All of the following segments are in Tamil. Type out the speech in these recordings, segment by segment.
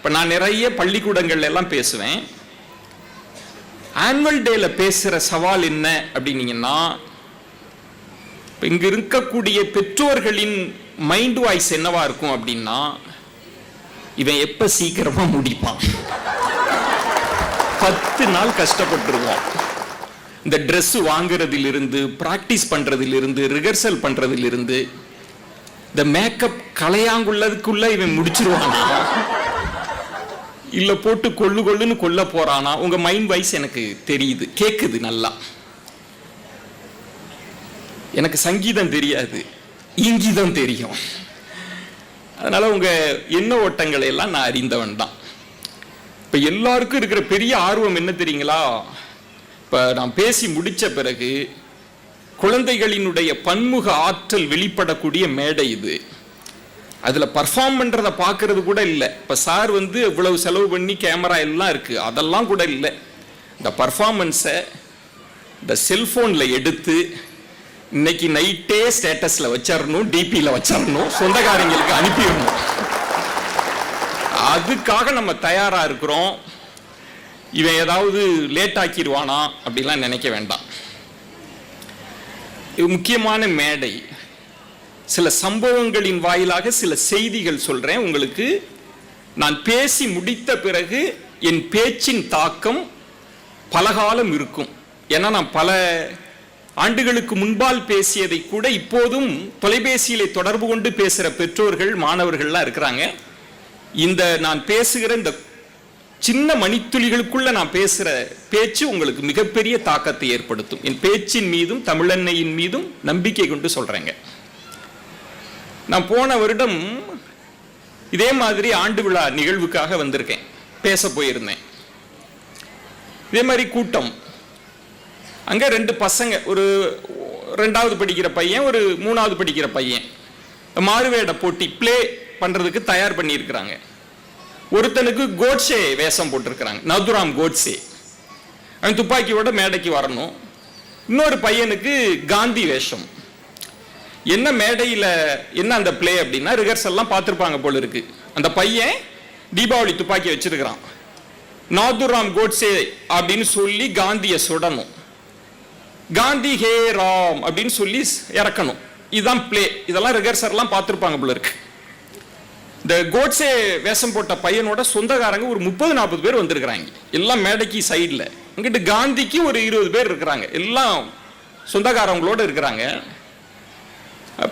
இப்போ நான் நிறைய பள்ளிக்கூடங்கள்ல எல்லாம் பேசுவேன். ஆனுவல் டேல பேசுகிற சவால் என்ன அப்படின்னீங்கன்னா, இங்க இருக்கக்கூடிய பெற்றோர்களின் மைண்ட் வாய்ஸ் என்னவா இருக்கும் அப்படின்னா, இவன் எப்ப சீக்கிரமா முடிப்பான், 10 நாள் கஷ்டப்பட்டுருவோம். இந்த ட்ரெஸ் வாங்குறதிலிருந்து, பிராக்டிஸ் பண்றதிலிருந்து, ரிஹர்சல் பண்றதிலிருந்து, இந்த மேக்கப் கலையாங்குள்ளதுக்குள்ள இவன் முடிச்சிருவானா, இல்ல போட்டு கொள்ளுன்னு கொல்ல போறானா? உங்க மைண்ட் வாய்ஸ் எனக்கு தெரியுது, கேக்குது நல்லா. எனக்கு சங்கீதம் தெரியாது, இங்கீதம் தெரியும். அதனால உங்க எண்ண ஓட்டங்களை எல்லாம் நான் அறிந்தவன் தான். இப்ப எல்லாருக்கும் இருக்கிற பெரிய ஆர்வம் என்ன தெரியுங்களா? இப்ப நான் பேசி முடிச்ச பிறகு குழந்தைகளினுடைய பன்முக ஆற்றல் வெளிப்படக்கூடிய மேடை இது. அதுல பர்ஃபார்ம் பண்றதை பார்க்கறது கூட இல்லை. இப்ப சார் இவ்வளவு செலவு பண்ணி கேமரா எல்லாம் இருக்கு, அதெல்லாம் கூட இல்லை. இந்த பர்ஃபார்மன்ஸை இந்த செல்போன்ல எடுத்து இன்னைக்கு நைட்டே ஸ்டேட்டஸ்ல வச்சிடணும், டிபியில் வச்சிடணும், சொந்தக்காரங்களுக்கு அனுப்பிடணும். அதுக்காக நம்ம தயாரா இருக்கிறோம். இவன் ஏதாவது லேட் ஆக்கிடுவானா அப்படிலாம் நினைக்க வேண்டாம். இது முக்கியமான மேடை. சில சம்பவங்களின் வாயிலாக சில செய்திகள் சொல்றேன் உங்களுக்கு. நான் பேசி முடித்த பிறகு என் பேச்சின் தாக்கம் பலகாலம் இருக்கும். ஏன்னா நான் பல ஆண்டுகளுக்கு முன்பால் பேசியதை கூட இப்போதும் தொலைபேசியிலே தொடர்பு கொண்டு பேசுகிற பெற்றோர்கள், மாணவர்கள்லாம் இருக்கிறாங்க. இந்த நான் பேசுகிற இந்த சின்ன மணித்துளிகளுக்குள்ள நான் பேசுகிற பேச்சு உங்களுக்கு மிகப்பெரிய தாக்கத்தை ஏற்படுத்தும். என் பேச்சின் மீதும் தமிழன்னையின் மீதும் நம்பிக்கை கொண்டு சொல்றேங்க. நான் போன வருடம் இதே மாதிரி ஆண்டு விழா நிகழ்வுக்காக வந்திருக்கேன், பேச போயிருந்தேன். இதே மாதிரி கூட்டம். அங்க 2 பசங்க, ஒரு 2வது படிக்கிற பையன், ஒரு 3வது படிக்கிற பையன், மாறுவேட போட்டி பிளே பண்றதுக்கு தயார் பண்ணி இருக்கிறாங்க. ஒருத்தனுக்கு கோட்ஸே வேஷம் போட்டிருக்கிறாங்க, நதுராம் கோட்ஸே. அவன் துப்பாக்கியோட மேடைக்கு வரணும். இன்னொரு பையனுக்கு காந்தி வேஷம். என்ன மேடையில் என்ன அந்த பிளே அப்படின்னா, ரிஹர்சல்லாம் பார்த்துருப்பாங்க போல இருக்கு. அந்த பையன் தீபாவளி துப்பாக்கி வச்சிருக்கிறான். நாதுராம் கோட்ஸே அப்படின்னு சொல்லி காந்தியை சுடணும், காந்தி ஹே ராம் அப்படின்னு சொல்லி இறக்கணும். இதுதான் பிளே. இதெல்லாம் ரிஹர்சல்லாம் பார்த்துருப்பாங்க போல இருக்கு. இந்த கோட்ஸே வேஷம் போட்ட பையனோட சொந்தக்காரங்க ஒரு 30-40 பேர் வந்திருக்கிறாங்க. எல்லாம் மேடைக்கு சைடில். அங்கிட்டு காந்திக்கு ஒரு 20 பேர் இருக்கிறாங்க. எல்லாம் சொந்தக்காரங்களோட இருக்கிறாங்க.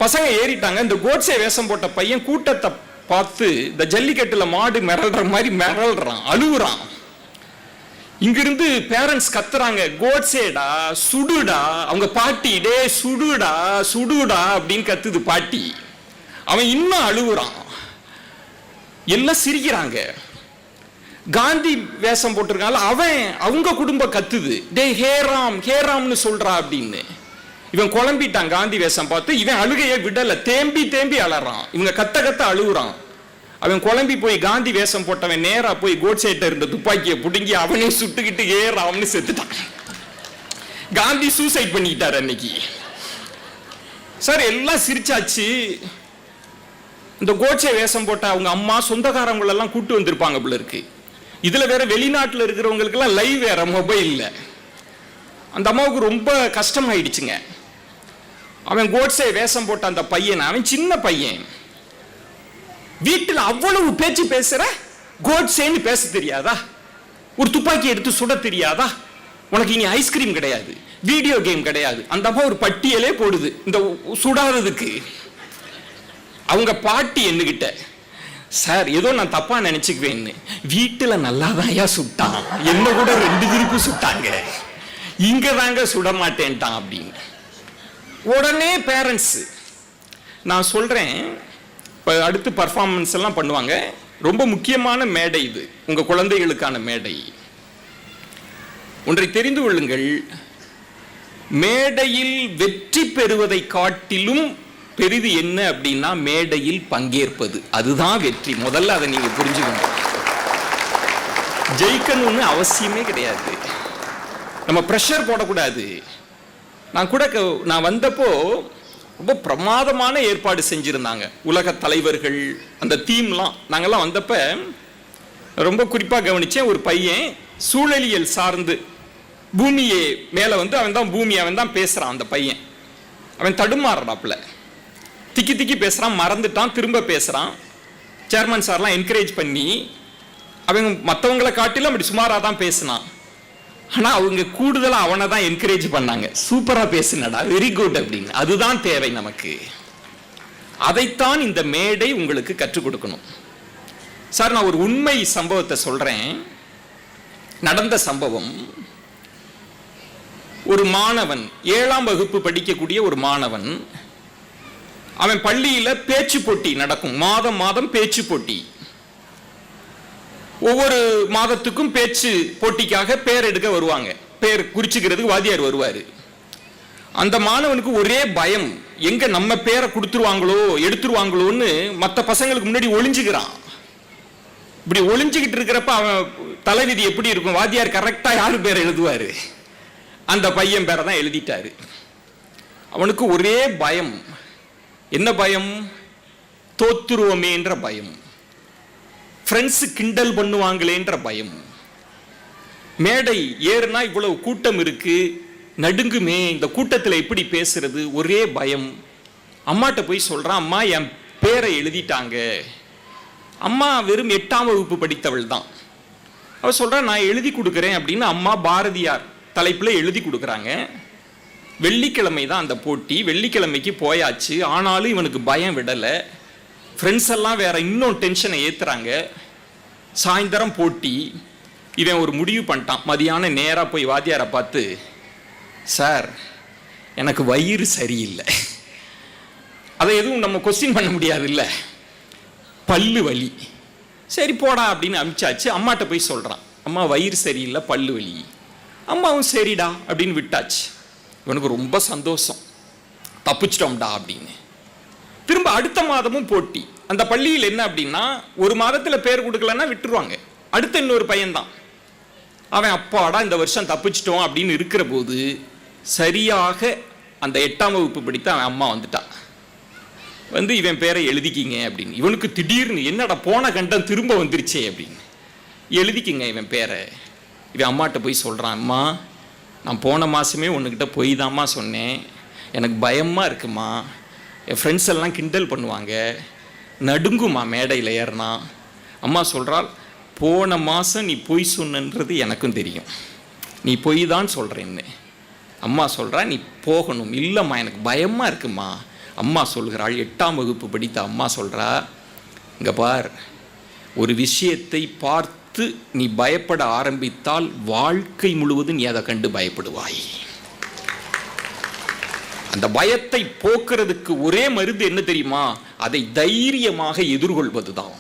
பசங்க ஏறிட்டாங்க. இந்த கோட்ஸே வேஷம் போட்ட பையன் கூட்டத்தை பார்த்து இந்த ஜல்லிக்கட்டுல மாடு மிரள்ற மாதிரி மிரள்றான், அழுகுறான். இங்கிருந்து பேரண்ட்ஸ் கத்துறாங்க, கோட்ஸேடா சுடுடா. அவங்க பாட்டி டே சுடுடா சுடுடா அப்படின்னு கத்துது பாட்டி. அவன் இன்னும் அழுகுறான். எல்லாம் சிரிக்கிறாங்க. காந்தி வேஷம் போட்டிருக்காங்க, அவங்க குடும்பம் கத்துது, டே ஹேராம் ஹேராம்னு சொல்றா அப்படின்னு. இவன் குழம்பிட்டான். காந்தி வேஷம் பார்த்து இவன் அழுகையை விடல, தேம்பி தேம்பி அலறான். இவங்க கத்த கத்த அழுகுறான். அவன் குழம்பி போய் காந்தி வேஷம் போட்டவன் நேரா போய் கோட்ஸேட்ட இருந்த துப்பாக்கியை புடுங்கி அவனே சுட்டுக்கிட்டு ஏறாம்னு செத்துட்டான். காந்தி சூசைட் பண்ணிட்டார் அன்னைக்கு. சார் எல்லாம் சிரிச்சாச்சு. இந்த கோட்ஸே வேஷம் போட்ட அவங்க அம்மா சொந்தக்காரங்களெல்லாம் கூட்டு வந்திருப்பாங்க போல இருக்கு. இதுல வேற வெளிநாட்டில் இருக்கிறவங்களுக்கெல்லாம் லைவ் வேற மொபைல்ல. அந்த அம்மாவுக்கு ரொம்ப கஷ்டம் ஆயிடுச்சுங்க. அவன் கோட்ஸே வேஷம் போட்ட அந்த பையன், அவன் சின்ன பையன், வீட்டில் அவ்வளவு பேச்சு பேசுற, கோட்ஸேன்னு பேச தெரியாதா? ஒரு துப்பாக்கி எடுத்து சுட தெரியாதா? உனக்கு இனி ஐஸ்கிரீம் கிடையாது, வீடியோ கேம் கிடையாது. அந்த அம்மா ஒரு பட்டியலே போடுது இந்த சுடாததுக்கு. அவங்க பாட்டி என்னகிட்ட, சார் ஏதோ நான் தப்பா நினைச்சுக்குவேன்னு, வீட்டுல நல்லாதாயா சுட்டான், என்ன கூட 2 திருப்பு சுட்டாங்க, இங்க தாங்க சுட மாட்டேன்ட்டான் அப்படின்னு. உடனே பேரண்ட்ஸ், நான் சொல்றேன், அடுத்து பர்ஃபார்மன்ஸ் எல்லாம் பண்ணுவாங்க. ரொம்ப முக்கியமான மேடை இது, உங்க குழந்தைகளுக்கான மேடை. ஒன்றை தெரிந்து கொள்ளுங்கள், மேடையில் வெற்றி பெறுவதை காட்டிலும் பெரிது என்ன அப்படின்னா மேடையில் பங்கேற்பது. அதுதான் வெற்றி. முதல்ல அதை நீங்க புரிஞ்சுக்கணும். ஜெயிக்கணும்னு அவசியமே கிடையாது. நம்ம பிரஷர் போடக்கூடாது. நான் வந்தப்போ ரொம்ப பிரமாதமான ஏற்பாடு செஞ்சிருந்தாங்க உலக தலைவர்கள். அந்த தீம்லாம் நாங்கெல்லாம் வந்தப்ப ரொம்ப குறிப்பாக கவனிச்சேன். ஒரு பையன் சூழலியல் சார்ந்து பூமியை மேலே வந்து அவன் தான் பேசுகிறான். அந்த பையன் அவன் தடுமாறுறாப்புல, திக்கி திக்கி பேசுகிறான், மறந்துட்டான், திரும்ப பேசுகிறான். சேர்மன் சார்லாம் என்கரேஜ் பண்ணி அவங்க மற்றவங்களை காட்டிலும் அப்படி சுமாராக தான் பேசினான். ஆனால் அவங்க கூடுதலாக அவனை தான் என்கரேஜ் பண்ணாங்க. சூப்பராக பேசுனடா, வெரி குட் அப்படின்னு. அதுதான் தேவை நமக்கு. அதைத்தான் இந்த மேடை உங்களுக்கு கற்றுக் கொடுக்கணும். சார், நான் ஒரு உண்மை சம்பவத்தை சொல்றேன். நடந்த சம்பவம். ஒரு மாணவன், 7ஆம் வகுப்பு படிக்கக்கூடிய ஒரு மாணவன், அவன் பள்ளியில பேச்சு போட்டி நடக்கும். மாதம் பேச்சு போட்டி. ஒவ்வொரு மாதத்துக்கும் பேச்சு போட்டிக்காக பேர் எடுக்க வருவாங்க. பேர் குறிச்சுக்கிறதுக்கு வாத்தியார் வருவாரு. அந்த மாணவனுக்கு ஒரே பயம், எங்க நம்ம பேரை கொடுத்துருவாங்களோ எடுத்துருவாங்களோன்னு மற்ற பசங்களுக்கு முன்னாடி ஒளிஞ்சுக்கிறான். இப்படி ஒளிஞ்சுக்கிட்டு இருக்கிறப்ப அவன் தலைவிதி எப்படி இருக்கும்? வாத்தியார் கரெக்டா யாரு பேரை எழுதுவாரு? அந்த பையன் பேரை தான் எழுதிட்டாரு. அவனுக்கு ஒரே பயம். என்ன பயம்? தோத்துருவோமேன்ற பயம், ஃப்ரெண்ட்ஸ் கிண்டல் பண்ணுவாங்களேன்ற பயம். மேடை ஏறுனா இவ்வளவு கூட்டம் இருக்கு, நடுங்குமே, இந்த கூட்டத்தில் எப்படி பேசுறது? ஒரே பயம். அம்மாட்ட போய் சொல்றான், அம்மா என் பேரை எழுதிட்டாங்க. அம்மா வெறும் 8ஆம் வகுப்பு படித்தவள் தான். அவ சொல்றா, நான் எழுதி கொடுக்குறேன் அப்படின்னு. அம்மா பாரதியார் தலைப்புல எழுதி கொடுக்குறாங்க. வெள்ளிக்கிழமை தான் அந்த போட்டி. வெள்ளிக்கிழமைக்கு போயாச்சு. ஆனாலும் இவனுக்கு பயம் விடலை. ஃப்ரெண்ட்ஸ் எல்லாம் வேற இன்னும் டென்ஷனை ஏத்துறாங்க. சாயந்தரம் போட்டி. இவன் ஒரு முடிவு பண்ணிட்டான். மதியானம் நேராக போய் வாத்தியாரை பார்த்து, சார் எனக்கு வயிறு சரியில்லை. அதை எதுவும் நம்ம கொஸ்டின் பண்ண முடியாது இல்லை, பல்லு வலி. சரி போடா அப்படின்னு அனுப்பிச்சாச்சு. அம்மாட்ட போய் சொல்கிறான், அம்மா வயிறு சரியில்லை, பல்லு வலி. அம்மாவும் சரிடா அப்படின்னு விட்டாச்சு. இவனுக்கு ரொம்ப சந்தோஷம், தப்பிச்சிட்டோம்டா அப்படின்னு. திரும்ப அடுத்த மாதமும் போட்டி. அந்த பள்ளியில் என்ன அப்படின்னா, ஒரு மாதத்தில் பேர் கொடுக்கலன்னா விட்டுருவாங்க. அடுத்த இன்னொரு பையன்தான். அவன் அப்பாடா இந்த வருஷம் தப்பிச்சிட்டோம் அப்படின்னு இருக்கிற போது சரியாக அந்த 8ஆம் வகுப்பு படித்த அவன் அம்மா வந்துட்டான். வந்து இவன் பேரை எழுதிக்கிங்க அப்படின்னு. இவனுக்கு திடீர்னு என்னடா போன கண்டம் திரும்ப வந்துருச்சே அப்படின்னு. எழுதிக்கிங்க இவன் பேரை. இவன் அம்மாட்ட போய் சொல்கிறான், அம்மா நான் போன மாதமே உன்னுக்கிட்ட போய் தாம்மா சொன்னேன், எனக்கு பயமாக இருக்குமா, என் ஃப்ரெண்ட்ஸ் எல்லாம் கிண்டல் பண்ணுவாங்க, நடுங்குமா மேடையில் ஏறினா. அம்மா சொல்கிறாள், போன மாதம் நீ பொய் சொன்னன்றது எனக்கும் தெரியும், நீ பொய் தான் சொல்கிறேன்னு. அம்மா சொல்கிறா, நீ போகணும். இல்லைம்மா எனக்கு பயமாக இருக்குமா. அம்மா சொல்கிறாள், 8ஆம் வகுப்பு படித்த அம்மா சொல்கிறா, இங்கே பார், ஒரு விஷயத்தை பார்த்து நீ பயப்பட ஆரம்பித்தால் வாழ்க்கை முழுவதும் நீ அதை கண்டு பயப்படுவாய். அந்த பயத்தை போக்குறதுக்கு ஒரே மருந்து என்ன தெரியுமா? அதை தைரியமாக எதிர்கொள்வதுதான்,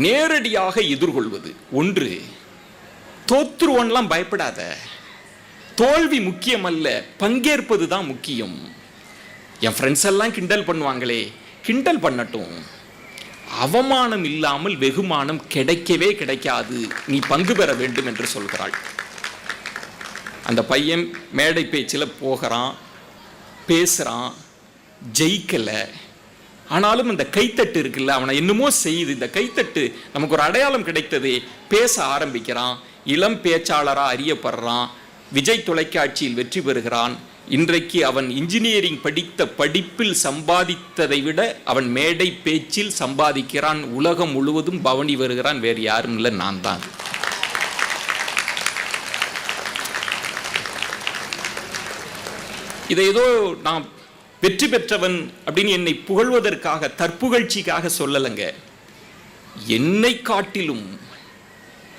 நேரடியாக எதிர்கொள்வது. ஒன்று, தோற்றுருவன்லாம் பயப்படாத. தோல்வி முக்கியம் அல்ல, பங்கேற்பது தான் முக்கியம். என் ஃப்ரெண்ட்ஸ் எல்லாம் கிண்டல் பண்ணுவாங்களே, கிண்டல் பண்ணட்டும். அவமானம் இல்லாமல் வெகுமானம் கிடைக்கவே கிடைக்காது. நீ பங்கு பெற வேண்டும் என்று சொல்கிறாள். அந்த பையன் மேடை பேச்சில் போகிறான், பேசுகிறான், ஜெயிக்கலை. ஆனாலும் இந்த கைத்தட்டு இருக்குல்ல, அவனை என்னமோ செய்யுது. இந்த கைத்தட்டு நமக்கு ஒரு அடையாளம் கிடைத்தது. பேச ஆரம்பிக்கிறான், இளம் பேச்சாளராக அறியப்படுறான், விஜய் தொலைக்காட்சியில் வெற்றி பெறுகிறான். இன்றைக்கு அவன் இன்ஜினியரிங் படித்த படிப்பில் சம்பாதித்ததை விட அவன் மேடை பேச்சில் சம்பாதிக்கிறான். உலகம் முழுவதும் பவனி வருகிறான். வேறு யாரும் இல்லை, நான் தான். இதை ஏதோ நான் வெற்றி பெற்றவன் அப்படின்னு என்னை புகழ்வதற்காக, தற்புகழ்ச்சிக்காக சொல்லலைங்க. என்னை காட்டிலும்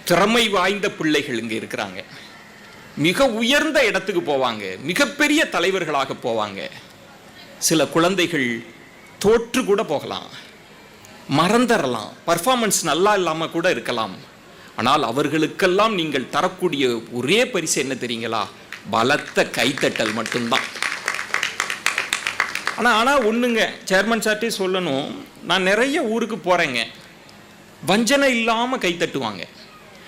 திறமை வாய்ந்த பிள்ளைகள் இங்கே இருக்கிறாங்க. மிக உயர்ந்த இடத்துக்கு போவாங்க, மிகப்பெரிய தலைவர்களாக போவாங்க. சில குழந்தைகள் தோற்று கூட போகலாம், மறந்துடலாம், பர்ஃபார்மன்ஸ் நல்லா இல்லாமல் கூட இருக்கலாம். ஆனால் அவர்களுக்கெல்லாம் நீங்கள் தரக்கூடிய ஒரே பரிசு என்ன தெரியுங்களா? பலத்த கைத்தட்டல் மட்டும்தான். ஆனால் ஒன்றுங்க, சேர்மன் சார்ட்டே சொல்லணும், நான் நிறைய ஊருக்கு போகிறேங்க, வஞ்சனை இல்லாமல் கைத்தட்டுவாங்க.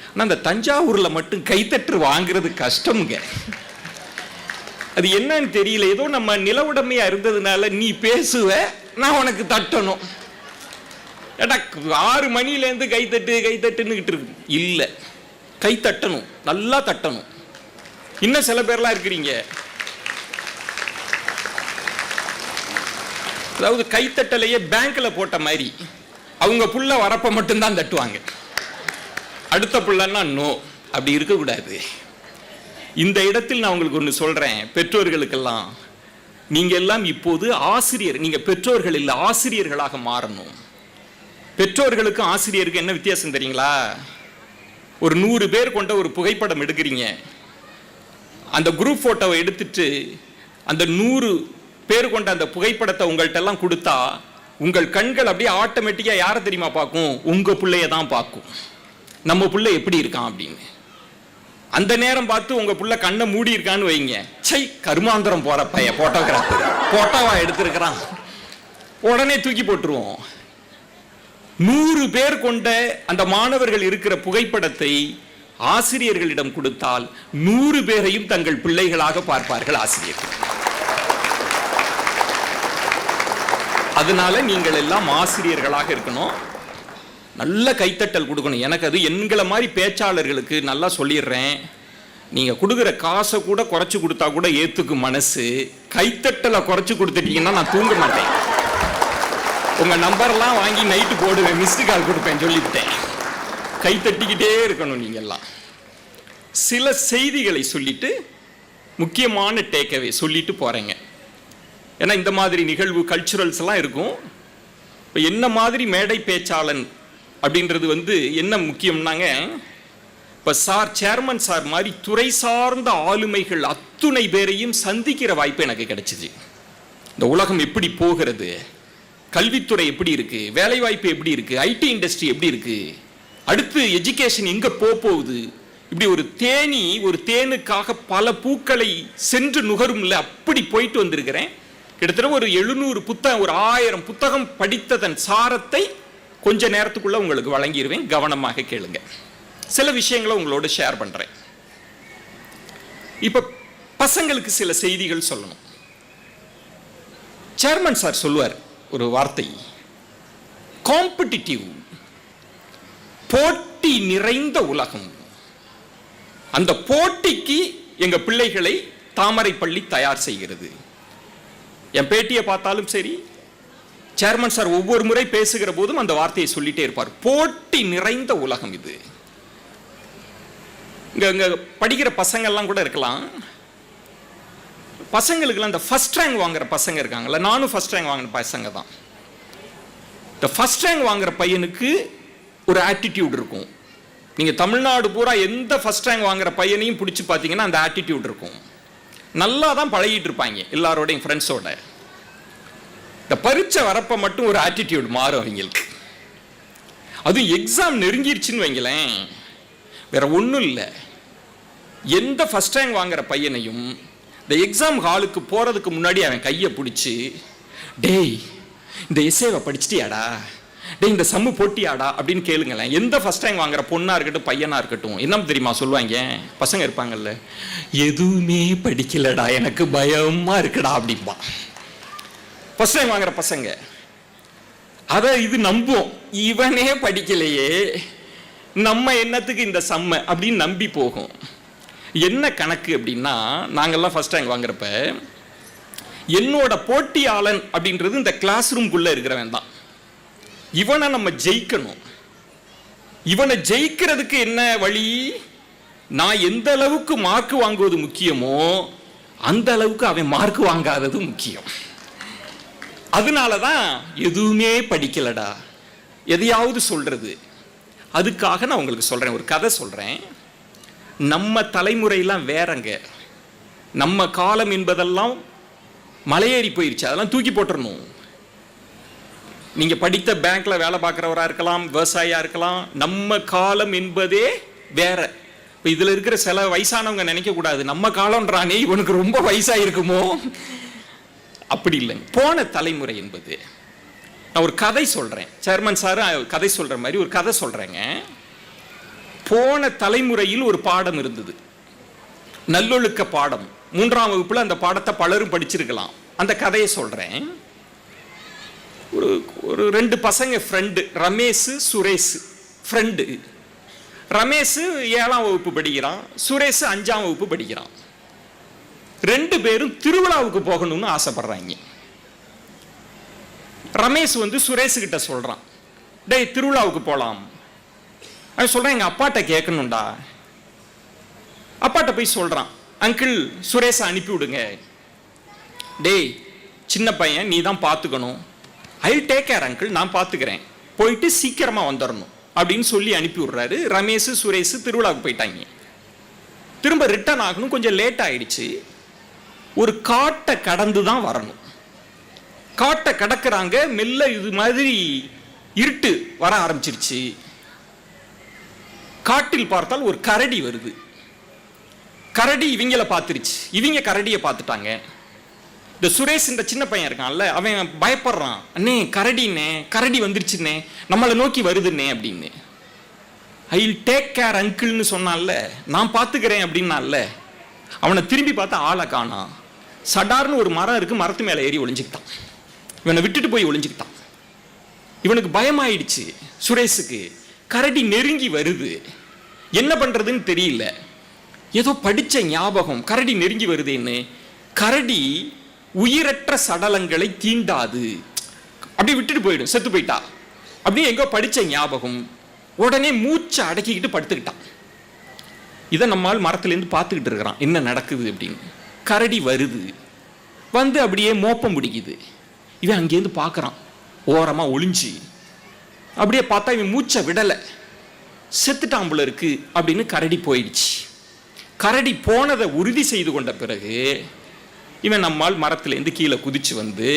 ஆனால் அந்த தஞ்சாவூரில் மட்டும் கைத்தட்டு வாங்கிறது கஷ்டமுங்க. அது என்னன்னு தெரியல. ஏதோ நம்ம நில உடைமையாக இருந்ததுனால நீ பேசுவ, நான் உனக்கு தட்டணும். ஏடா 6 மணிலேருந்து கைத்தட்டுன்னுகிட்டு இருக்கு. இல்லை, கை தட்டணும், நல்லா தட்டணும். இன்னும் சில பேர்லாம் இருக்கிறீங்க, அதாவது கைத்தட்டலையே பேங்க்ல போட்ட மாதிரி அவங்க புள்ள வரப்ப மட்டும்தான் தட்டுவாங்க, அடுத்த புள்ளன்னா நோ. அப்படி இருக்கக்கூடாது. இந்த இடத்தில் நான் உங்களுக்கு ஒன்று சொல்றேன், பெற்றோர்களுக்கெல்லாம், நீங்க எல்லாம் இப்போது ஆசிரியர், நீங்க பெற்றோர்கள் இல்லை ஆசிரியர்களாக மாறணும். பெற்றோர்களுக்கும் ஆசிரியருக்கு என்ன வித்தியாசம் தெரியுங்களா? ஒரு 100 பேர் கொண்ட ஒரு புகைப்படம் எடுக்கிறீங்க, அந்த குரூப் போட்டோவை எடுத்துட்டு அந்த 100 பேர் கொண்ட அந்த புகைப்படத்தை உங்கள்கிட்ட எல்லாம் கொடுத்தா உங்கள் கண்கள் அப்படியே ஆட்டோமேட்டிக்கா யாரை தெரியுமா பார்க்கும்? உங்க பிள்ளைய தான் பார்க்கும். நம்ம பிள்ளை எப்படி இருக்கான் அப்படின்னு. அந்த நேரம் பார்த்து உங்க புள்ள கண்ணை மூடி இருக்கான்னு வைங்க, சை கருமாந்திரம் போற பையன் போட்டோகிராஃபர் போட்டோவா எடுத்திருக்கிறான், உடனே தூக்கி போட்டுருவோம். 100 பேர் கொண்ட அந்த மாணவர்கள் இருக்கிற புகைப்படத்தை ஆசிரியர்களிடம் கொடுத்தால் 100 பேரையும் தங்கள் பிள்ளைகளாக பார்ப்பார்கள் ஆசிரியர்கள். அதனால நீங்கள் எல்லாம் ஆசிரியர்களாக இருக்கணும், நல்ல கைத்தட்டல் கொடுக்கணும். எனக்கு அது எங்களை மாதிரி பேச்சாளர்களுக்கு நல்லா சொல்லிடுறேன், நீங்க கொடுக்குற காசை கூட குறைச்சு கொடுத்தா கூட ஏத்துக்கும் மனசு, கைத்தட்டலை குறைச்சு கொடுத்துட்டீங்கன்னா நான் தூங்க மாட்டேன். உங்க நம்பர்லாம் வாங்கி நைட்டு போடுவேன், மிஸ்டு கால் கொடுப்பேன், சொல்லிவிட்டேன். கை தட்டிக்கிட்டே இருக்கணும். நீங்க எல்லாம் சில செய்திகளை சொல்லிட்டு முக்கியமான டேக்அவே சொல்லிட்டு போறேங்க. ஏன்னா இந்த மாதிரி நிகழ்வு கல்ச்சுரல்ஸ் எல்லாம் இருக்கும். இப்போ என்ன மாதிரி மேடை பேச்சாளன் அப்படின்றது என்ன முக்கியம்னாங்க, இப்போ சேர்மன் சார் மாதிரி துறை சார்ந்த ஆளுமைகள் அத்துணை பேரையும் சந்திக்கிற வாய்ப்பு எனக்கு கிடைச்சிது. இந்த உலகம் எப்படி போகிறது, கல்வித்துறை எப்படி இருக்கு, வேலை வாய்ப்பு எப்படி இருக்கு, ஐடி இண்டஸ்ட்ரி எப்படி இருக்கு, அடுத்து எஜுகேஷன் எங்க போகுது, இப்படி ஒரு தேனுக்காக பல பூக்களை சென்று நுகரும்ல, அப்படி போயிட்டு வந்திருக்கிறேன். கிட்டத்தட்ட ஒரு 700 புத்தகம், ஒரு 1000 புத்தகம் படித்ததன் சாரத்தை கொஞ்ச நேரத்துக்குள்ள உங்களுக்கு வழங்கிடுவேன். கவனமாக கேளுங்க. சில விஷயங்களை உங்களோட ஷேர் பண்றேன். இப்ப பசங்களுக்கு சில செய்திகள் சொல்லணும். சேர்மன் சார் சொல்லுவார் ஒரு வார்த்தை, காம்படிட்டிவ், போட்டி நிறைந்த உலகம். அந்த போட்டிக்கு எங்க பிள்ளைகளை தாமரைப்பள்ளி தயார் செய்கிறது. என் பேட்டியை பார்த்தாலும் சரி, சேர்மன் சார் ஒவ்வொரு முறை பேசுகிற போதும் அந்த வார்த்தையை சொல்லிட்டே இருப்பார், போட்டி நிறைந்த உலகம் இது. இங்க படிக்கிற பசங்கள்லாம் கூட இருக்கலாம், பசங்களுக்குலாம் இந்த ஃபர்ஸ்ட் ரேங்க் வாங்குற பசங்க இருக்காங்கல்ல, நானும் ஃபர்ஸ்ட் ரேங்க் வாங்கின பசங்க தான். இந்த ஃபர்ஸ்ட் ரேங்க் வாங்குற பையனுக்கு ஒரு ஆட்டிடியூட் இருக்கும். நீங்க தமிழ்நாடு பூரா எந்த ஃபர்ஸ்ட் ரேங்க் வாங்குற பையனையும் பிடிச்சி பார்த்தீங்கன்னா அந்த ஆட்டிடியூட் இருக்கும். நல்லா தான் பழகிட்டு இருப்பாங்க எல்லாரோடையும், ஃப்ரெண்ட்ஸோட. இந்த பரீட்சை வரப்ப மட்டும் ஒரு ஆட்டிடியூட் மாறும் அவங்களுக்கு. அதுவும் எக்ஸாம் நெருங்கிருச்சுன்னு வைங்களேன், வேற ஒன்றும் இல்லை, எந்த ஃபர்ஸ்ட் ரேங்க் வாங்குற பையனையும் இந்த எக்ஸாம் ஹாலுக்கு போறதுக்கு முன்னாடி அவன் கையை பிடிச்சி, டேய் இந்த எஸ்ஏவை படிச்சிட்டியாடா, டேய் இந்த சம்மு போட்டியாடா அப்படின்னு கேளுங்களேன். எந்த ஃபர்ஸ்ட் ரேங்க் வாங்குற பொண்ணா இருக்கட்டும் பையனா இருக்கட்டும், என்ன தெரியுமா சொல்லுவாங்க பசங்க இருப்பாங்கல்ல, எதுவுமே படிக்கலடா எனக்கு பயமா இருக்குடா அப்படின்பா ஃபர்ஸ்ட் ரேங்க் வாங்குற பசங்க. அதை இது நம்பும், இவனே படிக்கலையே நம்ம என்னத்துக்கு இந்த சம்ம அப்படின்னு நம்பி போகும். என்ன கணக்கு அப்படின்னா, நாங்கெல்லாம் ஃபர்ஸ்ட் ரேங்க் வாங்குறப்ப என்னோட போட்டியாளன் அப்படின்றது இந்த கிளாஸ் ரூம்குள்ள இருக்கிறவன் தான். இவனை நம்ம ஜெயிக்கணும். இவனை ஜெயிக்கிறதுக்கு என்ன வழி? நான் எந்த அளவுக்கு மார்க் வாங்குவது முக்கியமோ அந்த அளவுக்கு அவன் மார்க் வாங்காதது முக்கியம். அதனாலதான் எதுவுமே படிக்கலடா எதையாவது சொல்றது. அதுக்காக நான் உங்களுக்கு சொல்றேன், ஒரு கதை சொல்றேன். நம்ம தலைமுறையெல்லாம் வேறங்க. நம்ம காலம் என்பதெல்லாம் மலையேறி போயிருச்சு, அதெல்லாம் தூக்கி போட்டுறணும். நீங்க படித்த பேங்க்ல வேலை பார்க்கிறவரா இருக்கலாம், விவசாயியா இருக்கலாம். நம்ம காலம் என்பதே வேற. இப்போ இதுல இருக்கிற சில வயசானவங்க நினைக்க கூடாது, நம்ம காலம்ன்றானே இவனுக்கு ரொம்ப வயசா இருக்குமோ. அப்படி இல்லைங்க. போன தலைமுறை என்பது, நான் ஒரு கதை சொல்றேன். சேர்மன் சார் கதை சொல்ற மாதிரி ஒரு கதை சொல்றேங்க. போன தலைமுறையில் ஒரு பாடம் இருந்தது, நல்லொழுக்க பாடம். 3ஆம் வகுப்புல அந்த பாடத்தை பலரும் படிச்சிருக்கலாம். அந்த கதையை சொல்றேன். ஒரு ஒரு 2 பசங்க ஃப்ரெண்டு, ரமேஷ் சுரேஷ் ஃப்ரெண்டு. ரமேஷ் 7ஆம் வகுப்பு படிக்கிறான், சுரேஷ் 5ஆம் வகுப்பு படிக்கிறான். 2 பேரும் திருவிழாவுக்கு போகணும்னு ஆசைப்படுறாங்க. ரமேஷ் சுரேஷ் கிட்ட சொல்றான், டேய் திருவிழாவுக்கு போலாம். அவன் சொல்றான், எங்க அப்பாட்ட கேட்கணும்டா. அப்பாட்ட போய் சொல்றான், அங்கிள் சுரேஷ அனுப்பி விடுங்க. டேய் சின்ன பையன், நீ தான் பார்த்துக்கணும். ஐ டேக் கேர் அங்கிள், நான் பார்த்துக்கிறேன், போயிட்டு சீக்கிரமா வந்துடணும் அப்படின்னு சொல்லி அனுப்பி விடுறாரு. ரமேஷ் சுரேஷ் திருவிழாவுக்கு போயிட்டாங்க. திரும்ப ரிட்டர்ன் ஆகணும், கொஞ்சம் லேட் ஆயிடுச்சு. ஒரு காட்டை கடந்து தான் வரணும். காட்டை கடக்குறாங்க, மெல்ல இது மாதிரி இருட்டு வர ஆரம்பிச்சிருச்சு. காட்டில் பார்த்தால் ஒரு கரடி வருது. கரடி இவங்கள பார்த்துருச்சு, இவங்க கரடியை பார்த்துட்டாங்க. இந்த சுரேஷ் இந்த சின்ன பையன் இருக்கான்ல, அவன் பயப்படுறான், அண்ணே கரடினே, கரடி வந்துருச்சுன்னே, நம்மளை நோக்கி வருதுன்னே அப்படின்னு. ஐ வில் டேக் கேர் அங்கிள்னு சொன்னான்ல, நான் பார்த்துக்கிறேன் அப்படின்னால, அவனை திரும்பி பார்த்தா ஆளை காணாம். சடார்னு ஒரு மரம் இருக்கு, மரத்து மேலே ஏறி ஒளிஞ்சுக்கிட்டான். இவனை விட்டுட்டு போய் ஒளிஞ்சுக்கிட்டான். இவனுக்கு பயமாயிடுச்சு சுரேஷுக்கு. கரடி நெருங்கி வருது, என்ன பண்றதுன்னு தெரியல. ஏதோ படிச்ச ஞாபகம், கரடி நெருங்கி வருதுன்னு. கரடி உயிரற்ற சடலங்களை தீண்டாது, அப்படியே விட்டுட்டு போயிடும், செத்து போயிட்டா அப்படியே எங்கோ படிச்ச ஞாபகம். உடனே மூச்சை அடக்கிக்கிட்டு படுத்துக்கிட்டான். இதை நம்மால் மரத்துலேருந்து பார்த்துக்கிட்டு இருக்கிறான், என்ன நடக்குது அப்படின்னு. கரடி வருது, வந்து அப்படியே மோப்பம் பிடிக்குது. இவன் அங்கேருந்து பார்க்குறான், ஓரமாக ஒளிஞ்சு. அப்படியே பார்த்தா இவன் மூச்சை விடலை, செத்துட்டான் போல இருக்கு அப்படின்னு கரடி போயிடுச்சு. கரடி போனதை உறுதி செய்து கொண்ட பிறகு இவன் நம்மால் மரத்துலேருந்து கீழே குதிச்சு வந்து,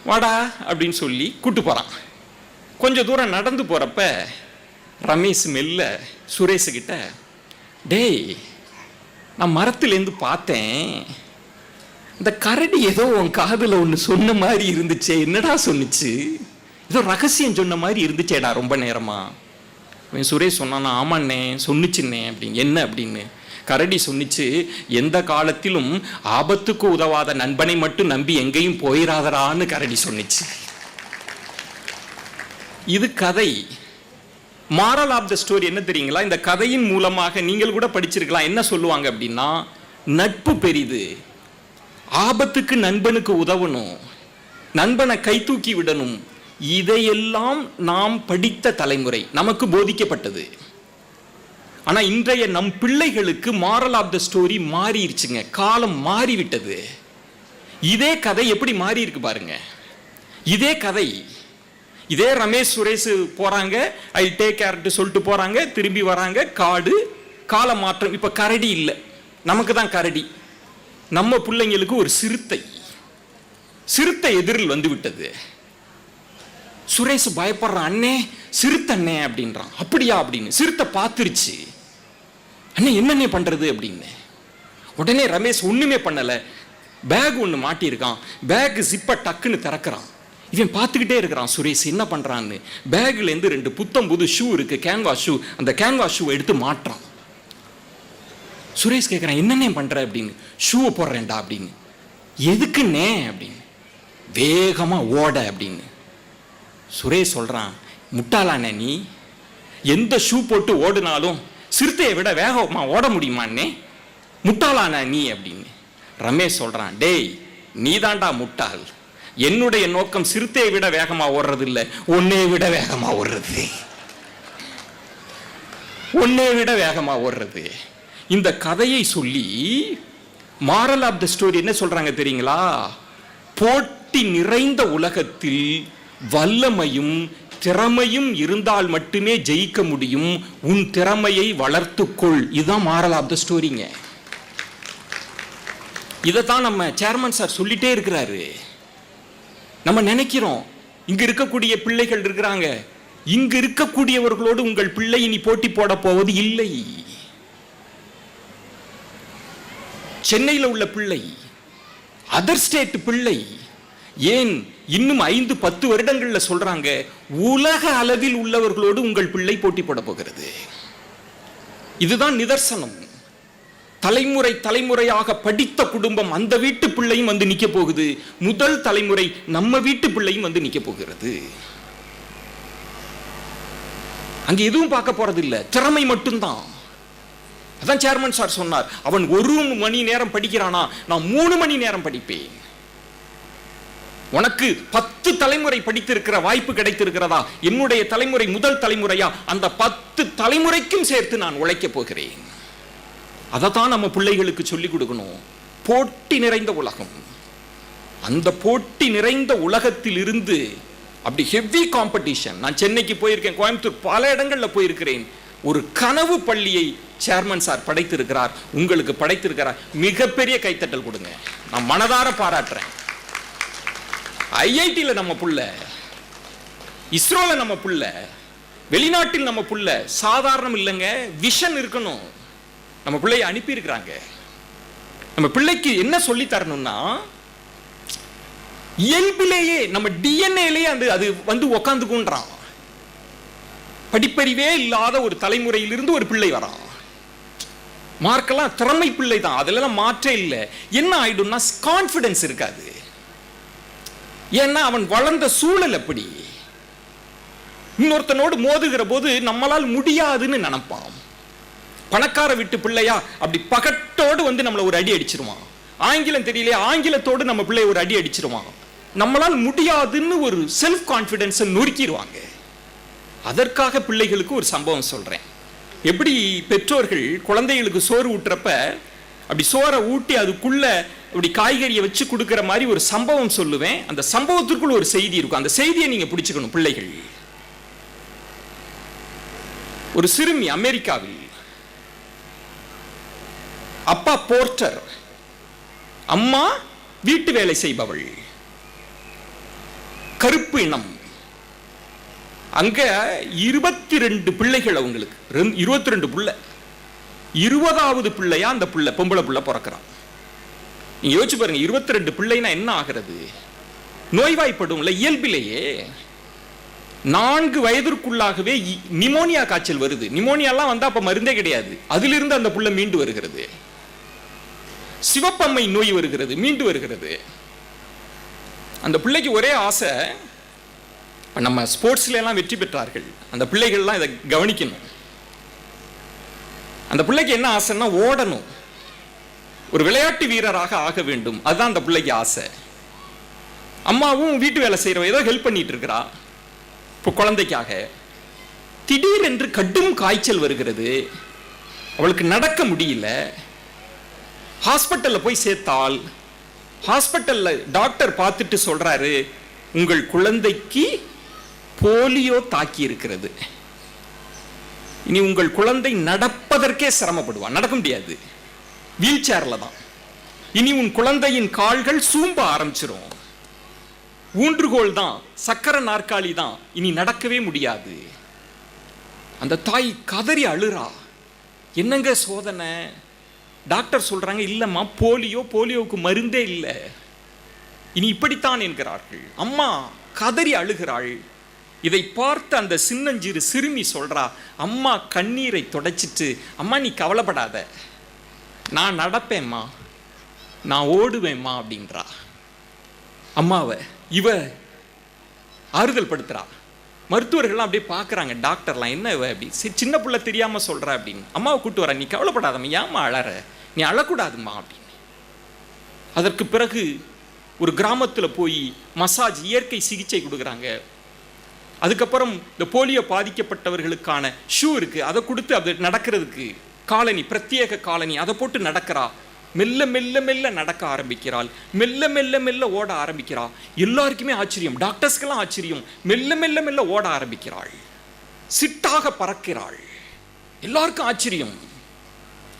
வாடா அப்படின்னு சொல்லி கூட்டு போகிறான். கொஞ்சம் தூரம் நடந்து போகிறப்ப ரமேஷ் மெல்ல சுரேஷுக்கிட்ட, டேய் நான் மரத்துலேருந்து பார்த்தேன், இந்த கரடி ஏதோ உன் காதில் ஒன்று சொன்ன மாதிரி இருந்துச்சே, என்னடா சொன்னிச்சு? ஏதோ ரகசியம் சொன்ன மாதிரி இருந்துச்சேடா ரொம்ப நேரமா. அவன் சுரேஷ் சொன்னானா, ஆமாண்ணே சொன்னிச்சுன்னே அப்படின்னு. என்ன அப்படின்னு? கரடி சொன்னிச்சு, எந்த காலத்திலும் ஆபத்துக்கு உதவாத நண்பனை மட்டும் நம்பி எங்கேயும் போயிடாதரான்னு கரடி சொன்னிச்சு. இது கதை. மாரல் ஆஃப் த ஸ்டோரி என்ன தெரியுங்களா? இந்த கதையின் மூலமாக நீங்கள் கூட படிச்சிருக்கலாம். என்ன சொல்லுவாங்க அப்படின்னா, நட்பு பெரிது, ஆபத்துக்கு நண்பனுக்கு உதவணும், நண்பனை கை தூக்கி விடணும். இதையெல்லாம் நாம் படித்த தலைமுறை நமக்கு போதிக்கப்பட்டது. ஆனா இன்றைய நம் பிள்ளைகளுக்கு மாரல் ஆஃப் த ஸ்டோரி மாறிடுச்சுங்க, காலம் மாறிவிட்டது. இதே கதை எப்படி மாறி இருக்கு பாருங்க. இதே கதை, இதே ரமேஷ் சுரேஷ் போறாங்க, ஐ டேக் கேர் சொல்லிட்டு போறாங்க, திரும்பி வராங்க, காடு, கால மாற்றம். இப்ப கரடி இல்லை, நமக்கு தான் கரடி. நம்ம பிள்ளைங்களுக்கு ஒரு சிறுத்தை, சிறுத்தை எதிரில் வந்து விட்டது. சுரேஷ் பயப்படுறான், அண்ணே சிறுத்தண்ணே அப்படின்றான். அப்படியா அப்படின்னு. சிறுத்தை பார்த்துருச்சு. அண்ணே என்னென்ன பண்றது அப்படின்னு. உடனே ரமேஷ் ஒண்ணுமே பண்ணல, பேக் ஒன்று மாட்டியிருக்கான், பேக் ஜிப்பை டக்குன்னு திறக்கிறான். இவன் பார்த்துக்கிட்டே இருக்கிறான் சுரேஷ் என்ன பண்றான்னு. பேக்ல இருந்து 2 புத்தம் புது ஷூ இருக்கு, கேன்வாஸ் ஷூ. அந்த கேன்வாஸ் ஷூ எடுத்து மாட்டுறான். சுரேஷ் கேட்குறான், என்னென்ன பண்ற அப்படின்னு. ஷூவை போடுறேன்டா அப்படின்னு. எதுக்குன்னே அப்படின்னு. வேகமா ஓட அப்படின்னு. சுரேஷ் சொல்றான், முட்டாளானே நீ, எந்த ஷூ போட்டு ஓடினாலும் சிறுத்தையை விட வேகமா ஓட முடியுமான்னே, முட்டாளான நீ அப்படின்னு. ரமேஷ் சொல்றான், டேய் நீ தாண்டா முட்டாள், என்னுடைய நோக்கம் சிறுத்தையை விட வேகமா ஓடுறது இல்லை, உன்னை விட வேகமா ஓடுறது, உன்னை விட வேகமா ஓடுறது. இந்த கதையை சொல்லி மாரல் ஆஃப் த ஸ்டோரி என்ன சொல்றாங்க தெரியுங்களா? போட்டி நிறைந்த உலகத்தில் வல்லமையும் திறமையும் இருந்தால் மட்டுமே ஜெயிக்க முடியும். உன் திறமையை வளர்த்துக்கொள். இதுதான் மாரல் ஆஃப் த ஸ்டோரிங்க. இதைத்தான் நம்ம சேர்மன் சார் சொல்லிட்டே இருக்கிறாரு. நம்ம நினைக்கிறோம் இங்க இருக்கக்கூடிய பிள்ளைகள் இருக்கிறாங்க, இங்கு இருக்கக்கூடியவர்களோடு உங்கள் பிள்ளை இனி போட்டி போட போவது இல்லை. சென்னையில் உள்ள பிள்ளை, அதர் ஸ்டேட் பிள்ளை, ஏன் இன்னும் 5-10 வருடங்கள்ல சொல்றாங்க, உலக அளவில் உள்ளவர்களோடு உங்கள் பிள்ளை போட்டி போட போகிறது. இதுதான் நிதர்சனம். தலைமுறை தலைமுறையாக படித்த குடும்பம், அந்த வீட்டு பிள்ளையும் வந்து நிக்க போகுது. முதல் தலைமுறை நம்ம வீட்டு பிள்ளையும் வந்து நிக்க போகிறது. அங்க எதுவும் பார்க்க போறது இல்ல, திறமை மட்டும்தான். அதான் சேர்மன் சார் சொன்னார், அவன் 1 மணி நேரம் படிக்கிறானா, நான் 3 மணி நேரம் படிப்பேன். உனக்கு 10 தலைமுறை படித்திருக்கிற வாய்ப்பு கிடைத்திருக்கிறதா? என்னுடைய தலைமுறை முதல் தலைமுறையா? அந்த 10 தலைமுறைக்கும் சேர்த்து நான் உழைக்க போகிறேன். அதைத்தான் நம்ம பிள்ளைகளுக்கு சொல்லிக் கொடுக்கணும். போட்டி நிறைந்த உலகம். அந்த போட்டி நிறைந்த உலகத்தில் இருந்து அப்படி ஹெவி காம்படிஷன். நான் சென்னைக்கு போயிருக்கேன், கோயம்புத்தூர், பல இடங்கள்ல போயிருக்கிறேன். ஒரு கனவு பள்ளியை சேர்மன் சார் படைத்திருக்கிறார், உங்களுக்கு படைத்திருக்கிறார். மிகப்பெரிய கைத்தட்டல் கொடுங்க, நான் மனதார பாராட்டுறேன். ஐஐடியில நம்ம புள்ள, இஸ்ரோல நம்ம புள்ள, வெளிநாட்டில் நம்ம புள்ள சாதாரணம் இல்லைங்க. விஷன் இருக்கணும். நம்ம பிள்ளையை அனுப்பி இருக்கிறாங்க. நம்ம பிள்ளைக்கு என்ன சொல்லி தரணும்னா, இயல்பிலேயே நம்ம டிஎன்ஏலேயே அது வந்து உக்காந்துக்குன்றான். படிப்பறிவே இல்லாத ஒரு தலைமுறையிலிருந்து ஒரு பிள்ளை வரான். மார்க்கெல்லாம் திறமை பிள்ளை தான், அதெல்லாம் மாற்றே இல்லை. என்ன ஆயிடும்னா கான்பிடன்ஸ் இருக்காது. ஏன்னா அவன் வளர்ந்த சூழல் அப்படி. இன்னொருத்தனோடு மோதுகிற போது நம்மளால் முடியாதுன்னு நினைப்பான். பணக்கார வீட்டு பிள்ளையா அப்படி பகட்டோடு வந்து நம்மளை ஒரு அடி அடிச்சிருவான். ஆங்கிலம் தெரியலையா, ஆங்கிலத்தோடு நம்ம பிள்ளை ஒரு அடி அடிச்சிருவான். நம்மளால் முடியாதுன்னு ஒரு செல்ஃப் கான்பிடன்ஸை நொறுக்கிடுவாங்க. அதற்காக பிள்ளைகளுக்கு ஒரு சம்பவம் சொல்றேன். எப்படி பெற்றோர்கள் குழந்தைகளுக்கு சோறு ஊட்டுறப்ப அப்படி சோறை ஊட்டி அதுக்குள்ள அப்படி காய்கறியை வச்சு கொடுக்கிற மாதிரி ஒரு சம்பவம் சொல்லுவேன். அந்த சம்பவத்திற்குள் ஒரு செய்தி இருக்கும். அந்த செய்தியை நீங்க பிடிச்சுக்கணும் பிள்ளைகள். ஒரு சிறுமி அமெரிக்காவில், அப்பா போர்ட்டர், அம்மா வீட்டு வேலை செய்பவள், கருப்பு இனம். அங்க 22 பிள்ளைகள் அவங்களுக்கு, 22 பிள்ளை. 20வது பிள்ளையா அந்த பிள்ளை, பொம்பளை பிள்ளை பிறக்கிறான். நீங்க யோசிச்சு பாருங்க, 22 பிள்ளைனா என்ன ஆகிறது? நோய்வாய்ப்படும்ல இயல்பிலேயே. 4 வயதிற்குள்ளாகவே நிமோனியா காய்ச்சல் வருது. நிமோனியாலாம் வந்தா அப்ப மருந்தே கிடையாது, அதிலிருந்து அந்த புள்ள மீண்டு வருகிறது. சிவப்பம்மை நோய் வருகிறது, மீண்டு வருகிறது. அந்த பிள்ளைக்கு ஒரே ஆசை, நம்ம ஸ்போர்ட்ஸ்ல எல்லாம் வெற்றி பெற்றார்கள், அந்த பிள்ளைகள்லாம் இதை கவனிக்கணும். அந்த பிள்ளைக்கு என்ன ஆசைன்னா ஓடணும், ஒரு விளையாட்டு வீரராக ஆக வேண்டும். அதுதான் அந்த பிள்ளைக்கு ஆசை. அம்மாவும் வீட்டு வேலை செய்யறவ ஏதோ ஹெல்ப் பண்ணிட்டு இருக்கிறா இப்போ குழந்தைக்காக. திடீரென்று கடும் காய்ச்சல் வருகிறது, அவளுக்கு நடக்க முடியல. ஹாஸ்பிட்டல்ல போய் சேர்த்தால், ஹாஸ்பிட்டல்ல டாக்டர் பார்த்துட்டு சொல்றாரு, உங்கள் குழந்தைக்கு போலியோ தாக்கி இருக்கிறது. இனி உங்கள் குழந்தை நடப்பதற்கே சிரமப்படுவான், நடக்க முடியாது, வீல் சேர்ல தான். இனி உன் குழந்தையின் கால்கள் சூம்ப ஆரம்பிச்சிரும், ஊன்றுகோல் தான், சக்கர நாற்காலி தான், இனி நடக்கவே முடியாது. அந்த தாய் கதறி அழுறா. என்னங்க சோதனை? டாக்டர் சொல்றாங்க, இல்லம்மா போலியோவுக்கு மருந்தே இல்லை, இனி இப்படித்தான் என்கிறார்கள். அம்மா கதறி அழுகிறாள். இதை பார்த்து அந்த சின்னஞ்சிறு சிறுமி சொல்றா, அம்மா கண்ணீரை தொடச்சிட்டு, அம்மா நீ கவலைப்படாத, நான் நடப்பேம்மா, நான் ஓடுவேம்மா அப்படின்றா. அம்மாவை இவ ஆறுதல் படுத்துறா. மருத்துவர்கள்லாம் அப்படியே பார்க்குறாங்க, டாக்டர்லாம் என்ன இவ அப்படி சின்ன பிள்ளை தெரியாம சொல்ற அப்படின்னு. அம்மாவை கூட்டு வர, நீ கவலைப்படாதம்மா, ஏம்மா அழற, நீ அழக்கூடாதும்மா அப்படின்னு. அதற்கு பிறகு ஒரு கிராமத்தில் போய் மசாஜ், இயற்கை சிகிச்சை கொடுக்குறாங்க. அதுக்கப்புறம் இந்த போலியோ பாதிக்கப்பட்டவர்களுக்கான ஷூ இருக்கு, அதை கொடுத்து அது நடக்கிறதுக்கு காலனி, பிரத்யேக காலனி, அதை போட்டு நடக்கிறா. மெல்ல மெல்ல மெல்ல நடக்க ஆரம்பிக்கிறாள், மெல்ல மெல்ல மெல்ல ஓட ஆரம்பிக்கிறா. எல்லாருக்குமே ஆச்சரியம், டாக்டர்ஸ்க்கெல்லாம் ஆச்சரியம். மெல்ல மெல்ல மெல்ல ஓட ஆரம்பிக்கிறாள், சிட்டாக பறக்கிறாள். எல்லாருக்கும் ஆச்சரியம்.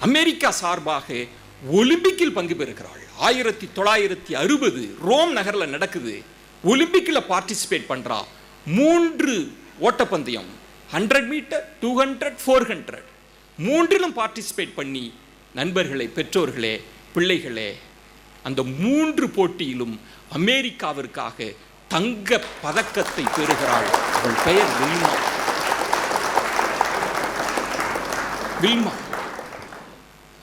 அமெரிக்கா சார்பாக ஒலிம்பிக்கில் பங்கு பெறுகிறாள். 1960 ரோம் நகர்ல நடக்குது. ஒலிம்பிக்கில் பார்ட்டிசிபேட் பண்றா. 3 ஓட்டப்பந்தயம், 100 மீட்டர், 200, 400, 3லும் பார்ட்டிசிபேட் பண்ணி, நண்பர்களே, பெற்றோர்களே, பிள்ளைகளே, அந்த 3 போட்டியிலும் அமெரிக்காவிற்காக தங்க பதக்கத்தை பெறுகிறாள். அவள் பெயர் வில்மா. வில்மா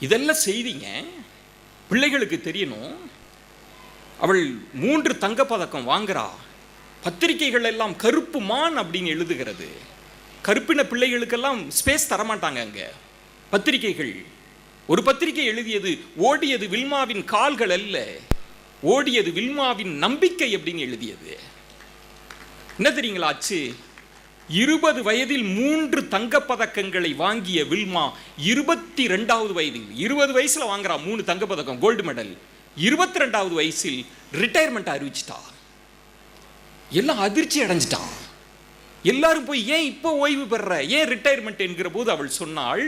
இதெல்லாம் செய்திங்க பிள்ளைகளுக்கு தெரியணும். அவள் 3 தங்கப்பதக்கம் வாங்குறா. பத்திரிகைகள் எல்லாம் கருப்பு மான் அப்படின்னு எழுதுகிறது. கருப்பின பிள்ளைகளுக்கெல்லாம் ஸ்பேஸ் தரமாட்டாங்க அங்க. பத்திரிகைகள், ஒரு பத்திரிகை எழுதியது, ஓடியது வில்மாவின் கால்கள் அல்ல, ஓடியது வில்மாவின் நம்பிக்கை அப்படின்னு எழுதியது. என்ன தெரியுங்களா ஆச்சு? 20 வயதில் 3 தங்கப்பதக்கங்களை வாங்கிய வில்மா 22வது வயதில், 20 வயசுல வாங்குறா 3 தங்கப்பதக்கம், கோல்டு மெடல். 22வது வயசில் ரிட்டையர்மெண்ட் அறிவிச்சிட்டா. எல்லாம் அதிர்ச்சி அடைஞ்சிட்டான். எல்லாரும் போய் ஏன் இப்போ ஓய்வு பெற, ஏன் ரிட்டையர்மெண்ட் என்கிற போது அவள் சொன்னாள்,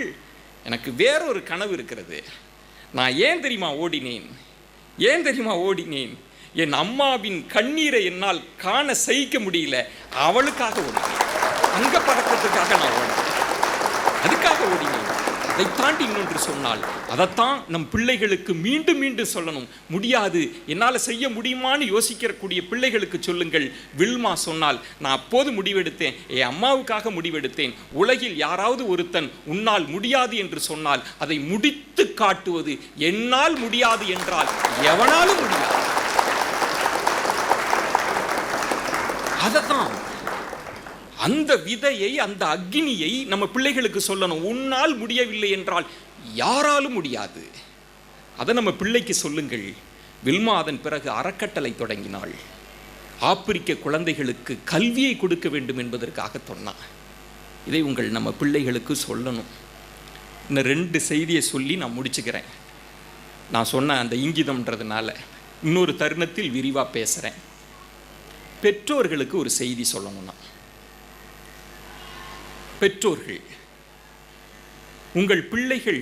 எனக்கு வேறொரு கனவு இருக்கிறது. நான் ஏன் தெரியுமா ஓடினேன், ஏன் தெரியுமா ஓடினேன், என் அம்மாவின் கண்ணீரை என்னால் காண சகிக்க முடியல, அவளுக்காக ஓடினேன், அங்க பறக்கிறதுக்காக நான் ஓடினேன், அதுக்காக ஓடினேன். அதை தாண்டி இன்னொன்று சொன்னால், அதைத்தான் நம் பிள்ளைகளுக்கு மீண்டும் மீண்டும் சொல்லணும். முடியாது, என்னால் செய்ய முடியுமான்னு யோசிக்கக்கூடிய பிள்ளைகளுக்கு சொல்லுங்கள். வில்மா சொன்னால், நான் அப்போது முடிவெடுத்தேன், என் அம்மாவுக்காக முடிவெடுத்தேன். உலகில் யாராவது ஒருத்தன் உன்னால் முடியாது என்று சொன்னால் அதை முடித்து காட்டுவது என்னால் முடியாது என்றால் எவனாலும் முடியாது. அதைத்தான், அந்த விதையை, அந்த அக்னியை நம்ம பிள்ளைகளுக்கு சொல்லணும். உன்னால் முடியவில்லை என்றால் யாராலும் முடியாது. அதை நம்ம பிள்ளைக்கு சொல்லுங்கள். வில்மா அதன் பிறகு அறக்கட்டளை தொடங்கினாள். ஆப்பிரிக்க குழந்தைகளுக்கு கல்வியை கொடுக்க வேண்டும் என்பதற்காக சொன்னான். இதை நம்ம பிள்ளைகளுக்கு சொல்லணும். இன்னும் 2 செய்தியை சொல்லி நான் முடிச்சுக்கிறேன். நான் சொன்ன அந்த இங்கிதம்ன்றதுனால இன்னொரு தருணத்தில் விரிவாக பேசுகிறேன். பெற்றோர்களுக்கு ஒரு செய்தி சொல்லணும்னா, பெற்றோர்கள், உங்கள் பிள்ளைகள்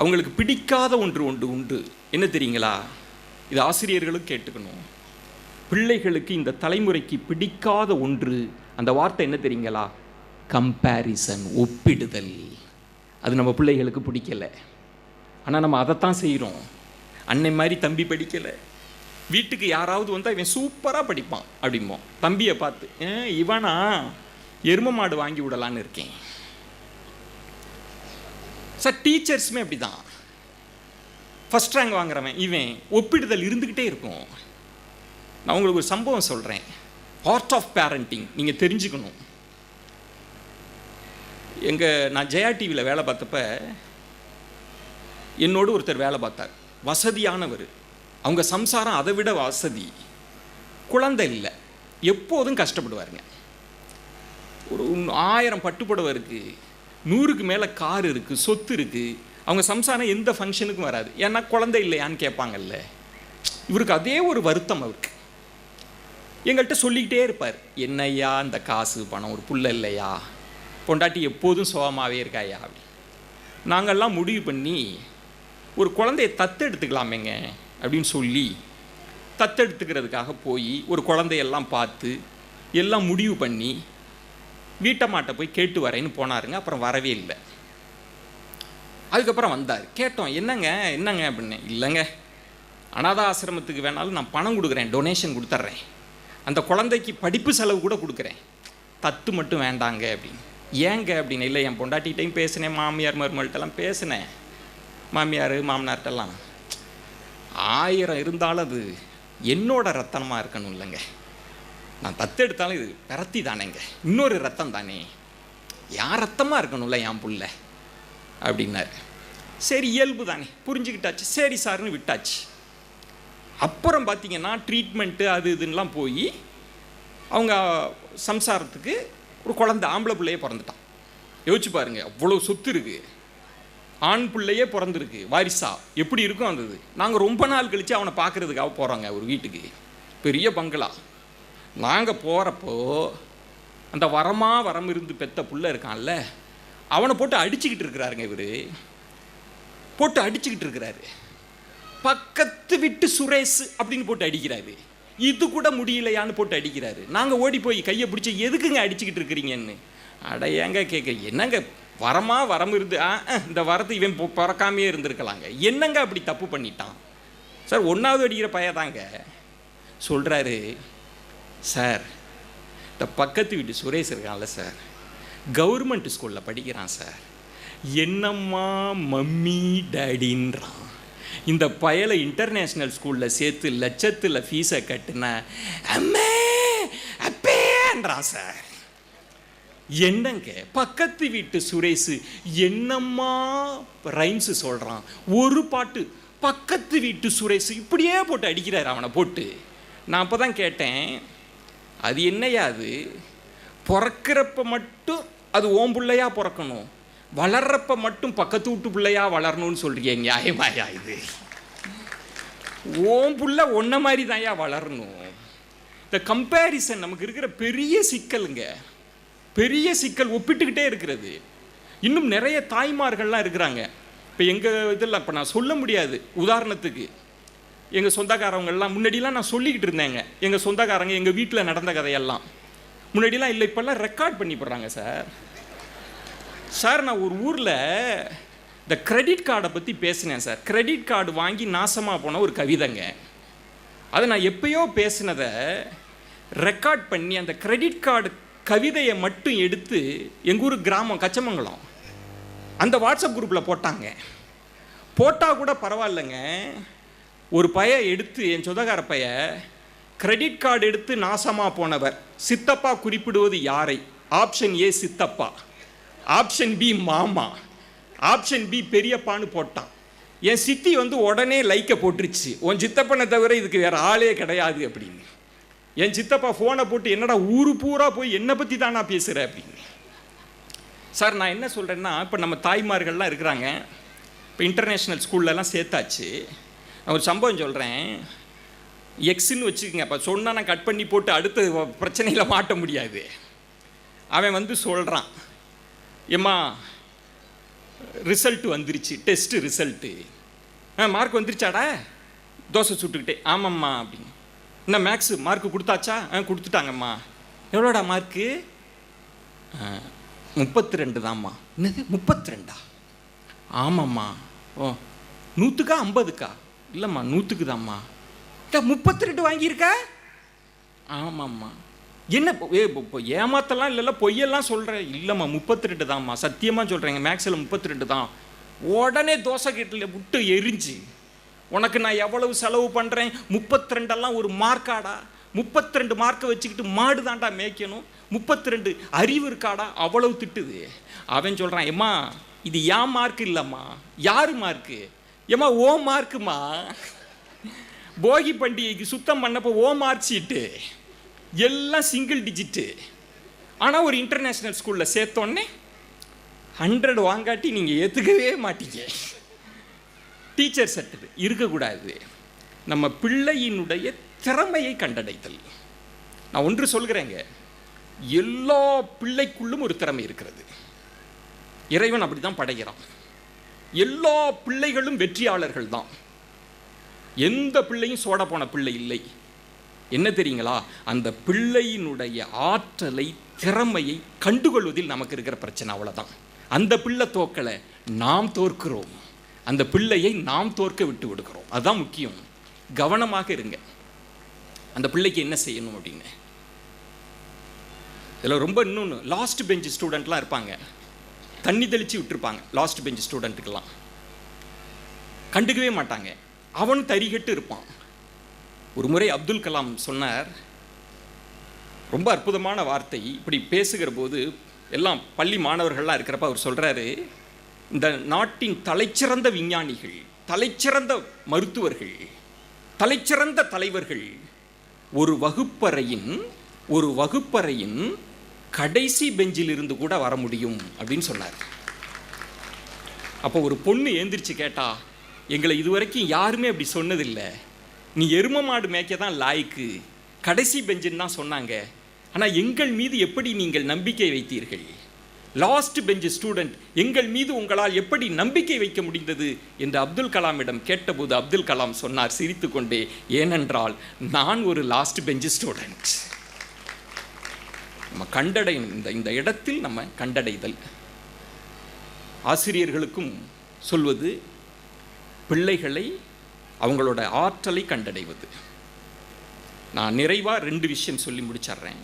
அவங்களுக்கு பிடிக்காத ஒன்று உண்டு. என்ன தெரியுங்களா? இது ஆசிரியர்களும் கேட்டுக்கணும். பிள்ளைகளுக்கு, இந்த தலைமுறைக்கு பிடிக்காத ஒன்று, அந்த வார்த்தை என்ன தெரியுங்களா? கம்பேரிசன், ஒப்பிடுதல். அது நம்ம பிள்ளைகளுக்கு பிடிக்கல. ஆனால் நம்ம அதைத்தான் செய்கிறோம். அன்னை மாதிரி தம்பி படிக்கலை, வீட்டுக்கு யாராவது வந்தால் இவன் சூப்பராக படிப்பான் அப்படிம்போம். தம்பியை பார்த்து, இவனா எரும மாடு வாங்கி விடலான்னு இருக்கேன் சார். டீச்சர்ஸுமே அப்படி தான். ஃபஸ்ட் ரேங்க் வாங்குறவன் இவன், ஒப்பிடுதல் இருந்துக்கிட்டே இருக்கும். நான் உங்களுக்கு ஒரு சம்பவம் சொல்கிறேன். ஆர்ட் ஆஃப் பேரண்டிங் நீங்கள் தெரிஞ்சுக்கணும். நான் ஜெயா டிவியில் வேலை பார்த்தப்ப என்னோடு ஒருத்தர் வேலை பார்த்தார். வசதியானவர். அவங்க சம்சாரம் அதை விட வசதி. குழந்தை இல்லை, எப்போதும் கஷ்டப்படுவாருங்க. ஒரு 1000 பட்டுப்புடவை இருக்குது, 100க்கு மேலே கார் இருக்குது, சொத்து இருக்குது. அவங்க சம்சாரம் எந்த ஃபங்க்ஷனுக்கும் வராது. ஏன்னா குழந்தை இல்லையான்னு கேட்பாங்கல்ல. இவருக்கு அதே ஒரு வருத்தம். அவருக்கு எங்கள்கிட்ட சொல்லிக்கிட்டே இருப்பார், என்னையா இந்த காசு பணம், ஒரு புள்ள இல்லையா, பொண்டாட்டி எப்போதும் சோகமாகவே இருக்காயா அப்படி. நாங்கள்லாம் முடிவு பண்ணி ஒரு குழந்தைய தத்தெடுத்துக்கலாமேங்க அப்படின்னு சொல்லி தத்தெடுத்துக்கிறதுக்காக போய் ஒரு குழந்தையெல்லாம் பார்த்து எல்லாம் முடிவு பண்ணி வீட்டம்மாட்ட போய் கேட்டு வரேன்னு போனாருங்க. அப்புறம் வரவே இல்லை. அதுக்கப்புறம் வந்தார். கேட்டோம், என்னங்க அப்படின்னு. இல்லைங்க, அனாதை ஆசிரமத்துக்கு வேணாலும் நான் பணம் கொடுக்குறேன், டொனேஷன் கொடுத்துட்றேன், அந்த குழந்தைக்கு படிப்பு செலவு கூட கொடுக்குறேன், தத்து மட்டும் வேண்டாங்க அப்படின்னு. ஏங்க அப்படின்னு. இல்லை, என் பொண்டாட்டிகிட்டையும் பேசினேன், மாமியார் மருமகள்கிட்டலாம் பேசினேன், மாமியார் மாமனார்கிட்டலாம். 1000 இருந்தாலும் அது என்னோட ரத்தனமாக இருக்கணும் இல்லைங்க. நான் தத்தெடுத்தாலும் இது பிறத்தி தானேங்க, இன்னொரு ரத்தம் தானே, யார் ரத்தமாக இருக்கணும்ல என் புள்ள அப்படின்னாரு. சரி, இயல்பு தானே, புரிஞ்சுக்கிட்டாச்சு, சரி சார்னு விட்டாச்சு. அப்புறம் பார்த்தீங்கன்னா ட்ரீட்மெண்ட்டு அது இதுன்னெலாம் போய் அவங்க சம்சாரத்துக்கு ஒரு குழந்தை, ஆம்பளை பிள்ளையே பிறந்துட்டான். யோசிச்சு பாருங்க, அவ்வளோ சொத்து இருக்குது, ஆண் பிள்ளையே பிறந்திருக்கு வாரிசா, எப்படி இருக்கும் அந்த இது. நாங்கள் ரொம்ப நாள் கழித்து அவனை பார்க்குறதுக்காக போகிறோங்க ஒரு வீட்டுக்கு, பெரிய பங்களா. நாங்கள் போகிறப்போ அந்த வரம் இருந்து பெத்த புள்ள இருக்கான்ல, அவனை போட்டு அடிச்சுக்கிட்டு இருக்கிறாருங்க. இவர் போட்டு அடிச்சுக்கிட்டு இருக்கிறாரு. பக்கத்து விட்டு சுரேஷ் அப்படின்னு போட்டு அடிக்கிறாரு. இது கூட முடியலையான்னு போட்டு அடிக்கிறாரு. நாங்கள் ஓடி போய் கையை பிடிச்சி, எதுக்குங்க அடிச்சுக்கிட்டு இருக்கிறீங்கன்னு. அடையாங்க கேட்க, என்னங்க வரம் இருந்து, இந்த வரத்தை இவன் பிறக்காமையே இருந்திருக்கலாங்க, என்னங்க அப்படி தப்பு பண்ணிட்டான் சார். 1வது அடிக்கிற பையதாங்க சொல்கிறாரு, சார் இந்த பக்கத்து வீட்டு சுரேஷ் இருக்கான்ல சார், கவர்மெண்ட் ஸ்கூலில் படிக்கிறான் சார், என்னம்மா மம்மி டேடின்றான். இந்த பயலை இன்டர்நேஷ்னல் ஸ்கூலில் சேர்த்து லட்சத்தில் ஃபீஸை கட்டுன அம்மே அப்பேன்றான் சார். என்னங்க பக்கத்து வீட்டு சுரேஷ் என்னம்மா ரைம்ஸ் சொல்கிறான். ஒரு பாட்டு பக்கத்து வீட்டு சுரேஷ் இப்படியே போட்டு அடிக்கிறார் அவனை போட்டு. நான் அப்போ தான் கேட்டேன், அது என்னையா அது, பிறக்கிறப்ப மட்டும் அது ஓம் பிள்ளையா பிறக்கணும், வளர்றப்ப மட்டும் பக்கத்து வீட்டு பிள்ளையா வளரணும்னு சொல்றியே, நியாயமாயா இது? ஓம் புள்ள ஒன்ன மாதிரி தான்யா வளரணும். இந்த கம்பேரிசன் நமக்கு இருக்கிற பெரிய சிக்கலுங்க, பெரிய சிக்கல். ஒப்பிட்டுக்கிட்டே இருக்கிறது. இன்னும் நிறைய தாய்மார்கள்லாம் இருக்கிறாங்க. இப்போ எங்கள் இதெல்லாம் இப்போ நான் சொல்ல முடியாது. உதாரணத்துக்கு எங்கள் சொந்தக்காரவங்கெல்லாம் முன்னாடிலாம் நான் சொல்லிக்கிட்டு இருந்தேங்க. எங்கள் சொந்தக்காரங்க எங்கள் வீட்டில் நடந்த கதையெல்லாம் முன்னாடிலாம் இல்லை, இப்போல்லாம் ரெக்கார்ட் பண்ணி போடுறாங்க சார். சார் நான் ஒரு ஊரில் இந்த கிரெடிட் கார்டை பற்றி பேசினேன் சார். கிரெடிட் கார்டு வாங்கி நாசமாக போன ஒரு கவிதைங்க. அதை நான் எப்பயோ பேசினதை ரெக்கார்ட் பண்ணி அந்த கிரெடிட் கார்டு கவிதையை மட்டும் எடுத்து எங்கள் ஊர் கிராமம் கச்சமங்கலம் அந்த வாட்ஸ்அப் குரூப்பில் போட்டாங்க. போட்டால் கூட பரவாயில்லைங்க, ஒரு பைய எடுத்து என் சொந்தக்கார பைய கிரெடிட் கார்டு எடுத்து நாசமாக போனவர் சித்தப்பா குறிப்பிடுவது யாரை? ஆப்ஷன் ஏ சித்தப்பா, ஆப்ஷன் பி மாமா, ஆப்ஷன் பி பெரியப்பான்னு போட்டான். என் சித்தி உடனே லைக்கை போட்டுருச்சு, உன் சித்தப்பனை தவிர இதுக்கு வேறு ஆளே கிடையாது அப்படின்னு. என் சித்தப்பா ஃபோனை போட்டு என்னடா ஊரு பூரா போய் என்னை பற்றி தான் நான் பேசுகிறேன் அப்படின்னு. சார் நான் என்ன சொல்கிறேன்னா, இப்போ நம்ம தாய்மார்கள்லாம் இருக்கிறாங்க, இப்போ இன்டர்நேஷ்னல் ஸ்கூல்லலாம் சேர்த்தாச்சு. நான் ஒரு சம்பவம் சொல்கிறேன். எக்ஸுன்னு வச்சுக்கோங்க, அப்போ சொன்னால் நான் கட் பண்ணி போட்டு அடுத்த பிரச்சனையில் மாட்ட முடியாது. அவன் சொல்கிறான், ஏம்மா ரிசல்ட்டு வந்துருச்சு, டெஸ்ட்டு ரிசல்ட்டு. மார்க் வந்துருச்சாடா? தோசை சுட்டுக்கிட்டே. ஆமாம்மா அப்படின்னு. என்ன மேக்ஸு மார்க்கு கொடுத்தாச்சா? கொடுத்துட்டாங்கம்மா. எவ்வளோடா மார்க்கு? 32 தான்ம்மா. என்னது 32? ஆமாம்மா. ஓ 100க்கா 50க்கா? இல்லைம்மா 100க்கு தான்ம்மா. 32 வாங்கியிருக்க? ஆமாம்மா. என்ன இப்போ ஏமாத்தலாம் இல்லைல்ல, பொய்யெல்லாம் சொல்கிறேன். இல்லைம்மா 32 தான்ம்மா, சத்தியமாக சொல்கிறேங்க, மேக்ஸில் 32 தான். உடனே தோசை கட்டில் விட்டு எரிஞ்சு, உனக்கு நான் எவ்வளவு செலவு பண்ணுறேன், 32 ஒரு மார்க்காடா? 32 மார்க்கை வச்சுக்கிட்டு மாடு தாண்டா மேய்க்கணும், 32 அறிவு இருக்காடா? அவ்வளவு திட்டுது. அவன் சொல்கிறான், ஏம்மா இது ஏன் மார்க் இல்லைம்மா, யார் மார்க்கு? ஏம்மா ஓ மார்க்குமா, போகி பண்டிகைக்கு சுத்தம் பண்ணப்போ ஓ மார்க் ஷீட்டு எல்லாம் சிங்கிள் டிஜிட்டு. ஆனால் ஒரு இன்டர்நேஷ்னல் ஸ்கூலில் சேர்த்தோன்னே 100 வாங்காட்டி நீங்கள் ஏற்றுக்கவே மாட்டீங்க. டீச்சர் சர்டிஃபிகேட் இருக்கக்கூடாது. நம்ம பிள்ளையினுடைய திறமையை கண்டடைதல். நான் ஒன்று சொல்கிறேங்க, எல்லா பிள்ளைக்குள்ளும் ஒரு திறமை இருக்கிறது. இறைவன் அப்படி தான் படைக்கிறான். எல்லா பிள்ளைகளும் வெற்றியாளர்கள் தான். எந்த பிள்ளையும் சோட போன பிள்ளை இல்லை. என்ன தெரியுங்களா? அந்த பிள்ளையினுடைய ஆற்றலை, திறமையை கண்டுகொள்வதில் நமக்கு இருக்கிற பிரச்சனை, அவ்வளோதான். அந்த பிள்ளை தோக்கலை, நாம் தோற்கிறோம். அந்த பிள்ளையை நாம் தோற்க விட்டு விடுக்கிறோம். அதுதான் முக்கியம். கவனமாக இருங்க. அந்த பிள்ளைக்கு என்ன செய்யணும் அப்படின்னு. இதில் ரொம்ப இன்னொன்று, லாஸ்ட் பெஞ்ச் ஸ்டூடெண்ட்லாம் இருப்பாங்க, தண்ணி தெளித்து விட்டுருப்பாங்க. லாஸ்ட் பெஞ்ச் ஸ்டூடெண்ட்டுக்கெல்லாம் கண்டுக்கவே மாட்டாங்க. அவன் தறிகட்டு இருப்பான். ஒரு முறை அப்துல் கலாம் சொன்னார், ரொம்ப அற்புதமான வார்த்தை. இப்படி பேசுகிற போது எல்லாம் பள்ளி மாணவர்கள்லாம் இருக்கிறப்ப அவர் சொல்கிறாரு, இந்த நாட்டின் தலைச்சிறந்த விஞ்ஞானிகள், தலைச்சிறந்த மருத்துவர்கள், தலைச்சிறந்த தலைவர்கள் ஒரு வகுப்பறையின் கடைசி பெஞ்சில் இருந்து கூட வர முடியும் அப்படின்னு சொன்னார். அப்போ ஒரு பொண்ணு ஏந்திரிச்சு கேட்டா, எங்களை இதுவரைக்கும் யாருமே அப்படி சொன்னதில்லை, நீ எரும மாடு மேய்க்க தான் லாய்க்கு, கடைசி பெஞ்சுன்னு தான் சொன்னாங்க, ஆனால் எங்கள் மீது எப்படி நீங்கள் நம்பிக்கை வைத்தீர்கள்? லாஸ்ட் பெஞ்ச் ஸ்டூடெண்ட், எங்கள் மீது உங்களால் எப்படி நம்பிக்கை வைக்க முடிந்தது என்று அப்துல் கலாமிடம் கேட்டபோது அப்துல் கலாம் சொன்னார் சிரித்து கொண்டே, ஏனென்றால் நான் ஒரு லாஸ்ட் பெஞ்ச் ஸ்டூடெண்ட். நம்ம இந்த இடத்தில் நம்ம கண்டடைதல். ஆசிரியர்களுக்கும் சொல்வது, பிள்ளைகளை அவங்களோட ஆற்றலை கண்டடைவது. நான் நிறைவாக 2 விஷயம் சொல்லி முடிச்சிட்றேன்.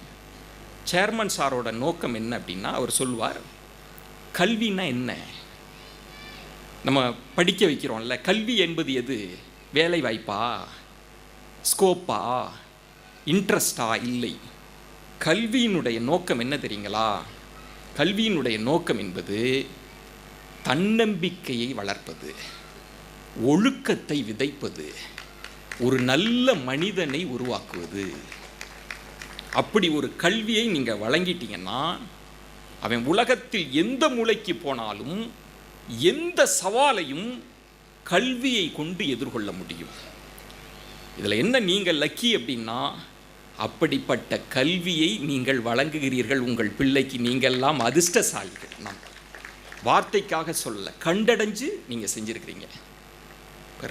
சேர்மன் சாரோட நோக்கம் என்ன அப்படின்னா, அவர் சொல்லுவார், கல்வினா என்ன, நம்ம படிக்க வைக்கிறோம்ல, கல்வி என்பது எது? வேலை வாய்ப்பா, ஸ்கோப்பா, இன்ட்ரெஸ்டா? இல்லை. கல்வியினுடைய நோக்கம் என்ன தெரியுங்களா? கல்வியினுடைய நோக்கம் என்பது தன்னம்பிக்கையை வளர்ப்பது, ஒழுக்கத்தை விதைப்பது, ஒரு நல்ல மனிதனை உருவாக்குவது. அப்படி ஒரு கல்வியை நீங்கள் வழங்கிட்டீங்கன்னா அவன் உலகத்தில் எந்த மூலைக்கு போனாலும் எந்த சவாலையும் கல்வியை கொண்டு எதிர்கொள்ள முடியும். இதில் என்ன நீங்கள் லக்கி அப்படின்னா, அப்படிப்பட்ட கல்வியை நீங்கள் வழங்குகிறீர்கள் உங்கள் பிள்ளைக்கு. நீங்கள்லாம் அதிர்ஷ்டசாலிகள். நான் வார்த்தைக்காக சொல்ல, கண்டடைஞ்சு நீங்கள் செஞ்சுருக்கிறீங்க.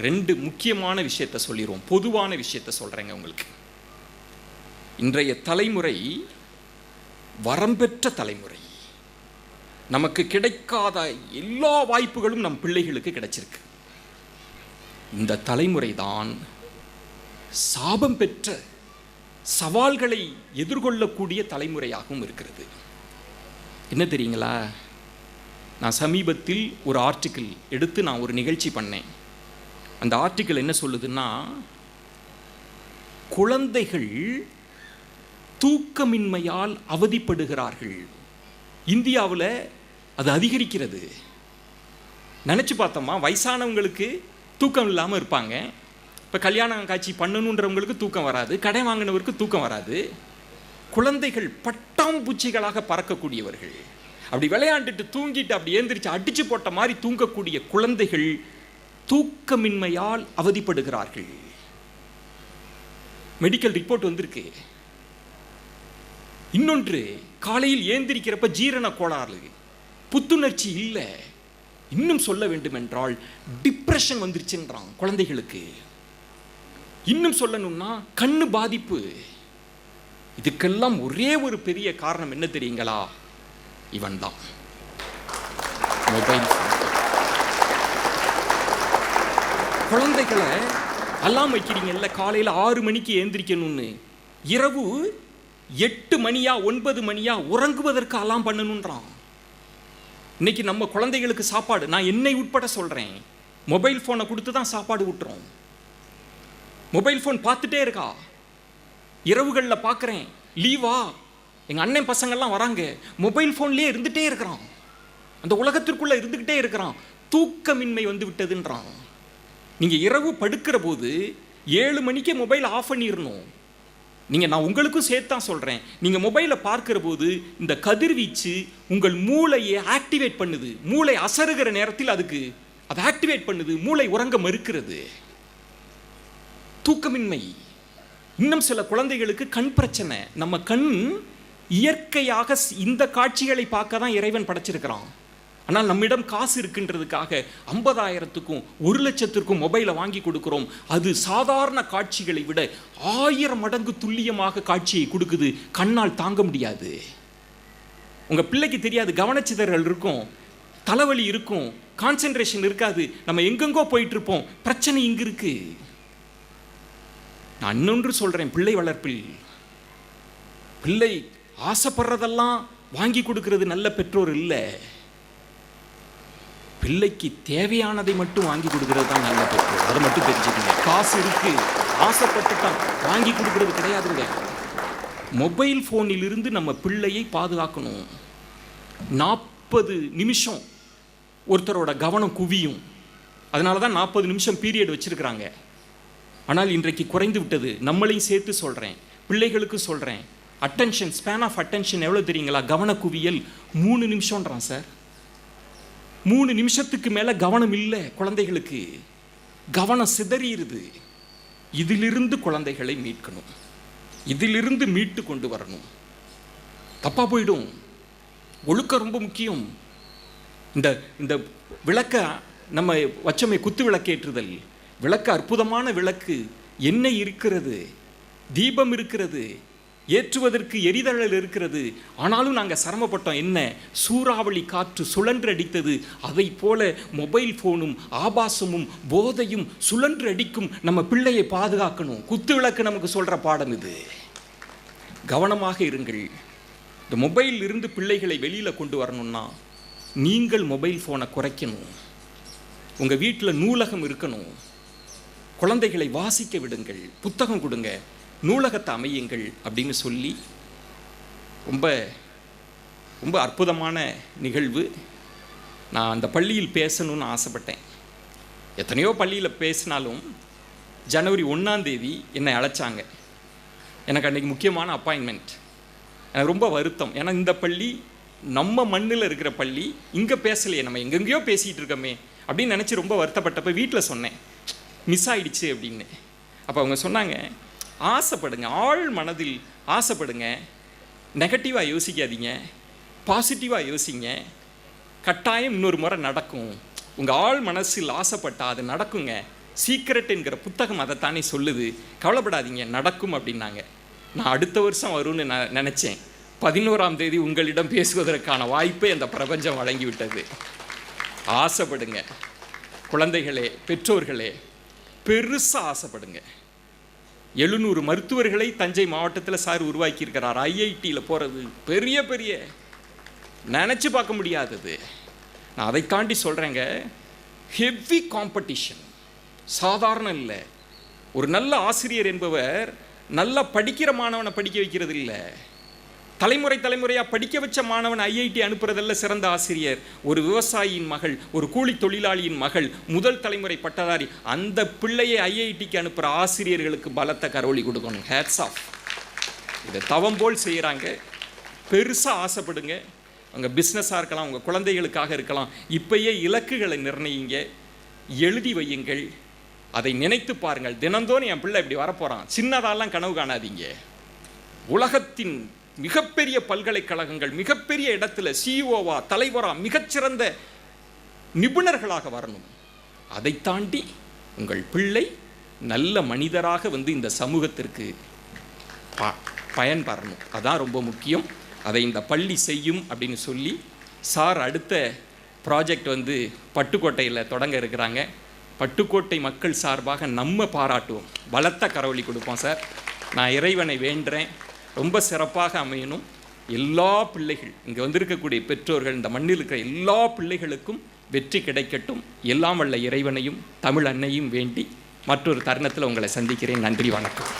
ரெண்டு முக்கியமான விஷயத்தை சொல்லிடுவோம், பொதுவான விஷயத்தை சொல்கிறேங்க உங்களுக்கு. இன்றைய தலைமுறை வரம்பெற்ற தலைமுறை. நமக்கு கிடைக்காத எல்லா வாய்ப்புகளும் நம் பிள்ளைகளுக்கு கிடைச்சிருக்கு. இந்த தலைமுறை தான் சாபம் பெற்ற, சவால்களை எதிர்கொள்ளக்கூடிய தலைமுறையாகவும் இருக்கிறது. என்ன தெரியுங்களா? நான் சமீபத்தில் ஒரு ஆர்டிக்கிள் எடுத்து நான் ஒரு நிகழ்ச்சி பண்ணேன். அந்த ஆர்டிக்கிள் என்ன சொல்லுதுன்னா, குழந்தைகள் தூக்கமின்மையால் அவதிப்படுகிறார்கள். இந்தியாவில் அது அதிகரிக்கிறது. நினச்சி பார்த்தோமா, வயசானவங்களுக்கு தூக்கம் இல்லாமல் இருப்பாங்க. இப்போ கல்யாணம் காட்சி பண்ணணுன்றவங்களுக்கு தூக்கம் வராது, கடை வாங்கினவருக்கு தூக்கம் வராது. குழந்தைகள் பட்டாம்பூச்சிகளாக பறக்கக்கூடியவர்கள். அப்படி விளையாண்டுட்டு தூங்கிட்டு அப்படி ஏந்திரிச்சு அடிச்சு போட்ட மாதிரி தூங்கக்கூடிய குழந்தைகள் தூக்கமின்மையால் அவதிப்படுகிறார்கள். மெடிக்கல் ரிப்போர்ட் வந்திருக்கு. இன்னொன்று, காலையில் ஏந்திரிக்கிறப்ப ஜீரண கோளாறு, புத்துணர்ச்சி இல்லை. இன்னும் சொல்ல வேண்டும் என்றால் டிப்ரெஷன் வந்துருச்சுன்றான் குழந்தைகளுக்கு. இன்னும் சொல்லணும்னா கண்ணு பாதிப்பு. இதுக்கெல்லாம் ஒரே ஒரு பெரிய காரணம் என்ன தெரியுங்களா? இவன் தான், மொபைல். குழந்தைகளை அலாம் வைக்கிறீங்கல்ல, காலையில் 6 மணிக்கு ஏந்திரிக்கணும்னு, இரவு 8 மணியா 9 மணியா உறங்குவதற்கு அலாம் பண்ணணுன்றான். இன்னைக்கு நம்ம குழந்தைகளுக்கு சாப்பாடு, நான் என்னை உட்பட சொல்கிறேன், மொபைல் ஃபோனை கொடுத்து தான் சாப்பாடு விட்டுறோம். மொபைல் ஃபோன் பார்த்துட்டே இருக்கா. இரவுகளில் பார்க்குறேன், லீவா எங்கள் அண்ணன் பசங்கள்லாம் வராங்க, மொபைல் ஃபோன்லேயே இருந்துகிட்டே இருக்கிறான், அந்த உலகத்திற்குள்ளே இருந்துக்கிட்டே இருக்கிறான். தூக்கமின்மை வந்து விட்டதுன்றான். நீங்கள் இரவு படுக்கிற போது 7 மணிக்கே மொபைல் ஆஃப் பண்ணிடணும். நான் உங்களுக்கும் சேர்த்து தான் சொல்கிறேன். நீங்கள் மொபைலை பார்க்கிற போது இந்த கதிர்வீச்சு உங்கள் மூளையை ஆக்டிவேட் பண்ணுது. மூளை அசருகிற நேரத்தில் அதை ஆக்டிவேட் பண்ணுது. மூளை உறங்க மறுக்கிறது. தூக்கமின்மை. இன்னும் சில குழந்தைகளுக்கு கண் பிரச்சனை. நம்ம கண் இயற்கையாக இந்த காட்சிகளை பார்க்க தான் இறைவன் படைச்சிருக்கிறான். ஆனால் நம்மிடம் காசு இருக்குன்றதுக்காக 50,000க்கும் 1,00,000க்கும் மொபைலை வாங்கி கொடுக்குறோம். அது சாதாரண காட்சிகளை விட 1000 மடங்கு துல்லியமாக காட்சியை கொடுக்குது. கண்ணால் தாங்க முடியாது. உங்கள் பிள்ளைக்கு தெரியாது, கவனச்சிதறல் இருக்கும், தலைவலி இருக்கும், கான்சென்ட்ரேஷன் இருக்காது, நம்ம எங்கெங்கோ போயிட்டு இருப்போம். பிரச்சனை இங்கு இருக்கு. நான் இன்னொன்று சொல்கிறேன், பிள்ளை வளர்ப்பில் பிள்ளை ஆசைப்படுறதெல்லாம் வாங்கி கொடுக்கறது நல்ல பெற்றோர் இல்லை. பிள்ளைக்கு தேவையானதை மட்டும் வாங்கி கொடுக்கறது தான் நல்ல பெற்றோர். அதை மட்டும் தெரிஞ்சுக்கங்க. காசு இருக்கு, ஆசைப்பட்டு தான் வாங்கி கொடுக்கறது கிடையாதுங்க. மொபைல் ஃபோனிலிருந்து நம்ம பிள்ளையை பாதுகாக்கணும். 40 நிமிஷம் ஒருத்தரோட கவனம் குவியும். அதனால தான் 40 நிமிஷம் பீரியட் வச்சிருக்கிறாங்க. ஆனால் இன்றைக்கு குறைந்து விட்டது. நம்மளையும் சேர்த்து சொல்கிறேன், பிள்ளைகளுக்கு சொல்கிறேன். அட்டென்ஷன், ஸ்பேன் ஆஃப் அட்டென்ஷன் எவ்வளோ தெரியுங்களா? கவன குவியல் 3 நிமிஷம்ன்றான் சார். 3 நிமிஷத்துக்கு மேலே கவனம் இல்லை குழந்தைகளுக்கு. கவனம் சிதறிடுது. இதிலிருந்து குழந்தைகளை மீட்கணும். இதிலிருந்து மீட்டு கொண்டு வரணும். தப்பாக போயிடும். ஒழுக்கம் ரொம்ப முக்கியம். இந்த விளக்க நம்ம வச்சமே குத்து விளக்கேற்றுதல். விளக்கு அற்புதமான விளக்கு. எண்ணெய் இருக்கிறது, தீபம் இருக்கிறது, ஏற்றுவதற்கு எரிதழல் இருக்கிறது. ஆனாலும் நாங்கள் சிரமப்பட்டோம். என்ன? சூறாவளி காற்று சுழன்று அடித்தது. அதை போல மொபைல் ஃபோனும் ஆபாசமும் போதையும் சுழன்று அடிக்கும். நம்ம பிள்ளையை பாதுகாக்கணும். குத்து விளக்கு நமக்கு சொல்கிற பாடம் இது. கவனமாக இருங்கள். இந்த மொபைல் இருந்து பிள்ளைகளை வெளியில் கொண்டு வரணும்னா நீங்கள் மொபைல் ஃபோனை குறைக்கணும். உங்கள் வீட்டில் நூலகம் இருக்கணும், குழந்தைகளை வாசிக்க விடுங்கள், புத்தகம் கொடுங்க, நூலகத்தை அமையுங்கள் அப்படின்னு சொல்லி ரொம்ப ரொம்ப அற்புதமான நிகழ்வு. நான் அந்த பள்ளியில் பேசணும்னு ஆசைப்பட்டேன். எத்தனையோ பள்ளியில் பேசினாலும் ஜனவரி 1ஆம் தேதி என்னை அழைச்சாங்க. எனக்கு அன்றைக்கி முக்கியமான அப்பாயின்மெண்ட். எனக்கு ரொம்ப வருத்தம். ஏன்னா இந்த பள்ளி நம்ம மண்ணில் இருக்கிற பள்ளி, இங்கே பேசலையே, நம்ம எங்கெங்கேயோ பேசிகிட்டு இருக்கோமே அப்படின்னு நினச்சி ரொம்ப வருத்தப்பட்டப்போ வீட்டில் சொன்னேன், மிஸ் ஆகிடுச்சு அப்படின்னு. அப்போ அவங்க சொன்னாங்க, ஆசைப்படுங்க, ஆழ் மனதில் ஆசைப்படுங்க, நெகட்டிவாக யோசிக்காதீங்க, பாசிட்டிவாக யோசிங்க, கட்டாயம் இன்னொரு முறை நடக்கும். உங்கள் ஆழ் மனசில் ஆசைப்பட்டால் அது நடக்குங்க. சீக்ரெட் என்கிற புத்தகம் அதைத்தானே சொல்லுது, கவலைப்படாதீங்க, நடக்கும் அப்படின்னாங்க. நான் அடுத்த வருஷம் வரும்னு நான் நினச்சேன். 11ஆம் தேதி உங்களிடம் பேசுவதற்கான வாய்ப்பை அந்த பிரபஞ்சம் வழங்கிவிட்டது. ஆசைப்படுங்க குழந்தைகளே, பெற்றோர்களே, பெருசாக ஆசைப்படுங்க. 700 மருத்துவர்களை தஞ்சை மாவட்டத்தில் சார் உருவாக்கியிருக்கிறார். ஐஐடியில் போகிறது பெரிய பெரிய நினச்சி பார்க்க முடியாதது. நான் அதை தாண்டி சொல்கிறேங்க, ஹெவி காம்படிஷன், சாதாரண இல்லை. ஒரு நல்ல ஆசிரியர் என்பவர் நல்லா படிக்கிற மாணவனை படிக்க வைக்கிறது இல்லை, தலைமுறையாக படிக்க வச்ச மாணவன் ஐஐடி அனுப்புறதல்ல சிறந்த ஆசிரியர். ஒரு விவசாயியின் மகள், ஒரு கூலி தொழிலாளியின் மகள், முதல் தலைமுறை பட்டதாரி, அந்த பிள்ளையை ஐஐடிக்கு அனுப்புகிற ஆசிரியர்களுக்கு பலத்த கரோலி கொடுக்கணும். Hats off. இதை தவம் போல் செய்கிறாங்க. பெருசாக ஆசைப்படுங்க. உங்கள் பிஸ்னஸாக இருக்கலாம், உங்கள் குழந்தைகளுக்காக இருக்கலாம். இப்பயே இலக்குகளை நிர்ணயிங்க, எழுதி வையுங்கள், அதை நினைத்து பாருங்கள். தினந்தோறும் என் பிள்ளை இப்படி வரப்போகிறான், சின்னதாலாம் கனவு காணாதீங்க. உலகத்தின் மிகப்பெரிய பல்கலைக்கழகங்கள், மிகப்பெரிய இடத்துல சிஇஓவா, தலைவரா, மிகச்சிறந்த நிபுணர்களாக வரணும். அதை தாண்டி உங்கள் பிள்ளை நல்ல மனிதராக வந்து இந்த சமூகத்திற்கு பயன்பெறணும். அதான் ரொம்ப முக்கியம். அதை இந்த பள்ளி செய்யும் அப்படின்னு சொல்லி சார் அடுத்த ப்ராஜெக்ட் வந்து பட்டுக்கோட்டையில் தொடங்க இருக்கிறாங்க. பட்டுக்கோட்டை மக்கள் சார்பாக நம்ம பாராட்டுவோம், பலத்த கரவொலி கொடுப்போம் சார். நான் இறைவனை வேண்டுறேன், ரொம்ப சிறப்பாக அமையணும். எல்லா பிள்ளைகள், இங்கே வந்திருக்கக்கூடிய பெற்றோர்கள், இந்த மண்ணில் இருக்கிற எல்லா பிள்ளைகளுக்கும் வெற்றி கிடைக்கட்டும். எல்லாம் வல்ல இறைவனையும் தமிழ் அன்னையும் வேண்டி மற்றொரு தருணத்தில் உங்களை சந்திக்கிறேன். நன்றி, வணக்கம்.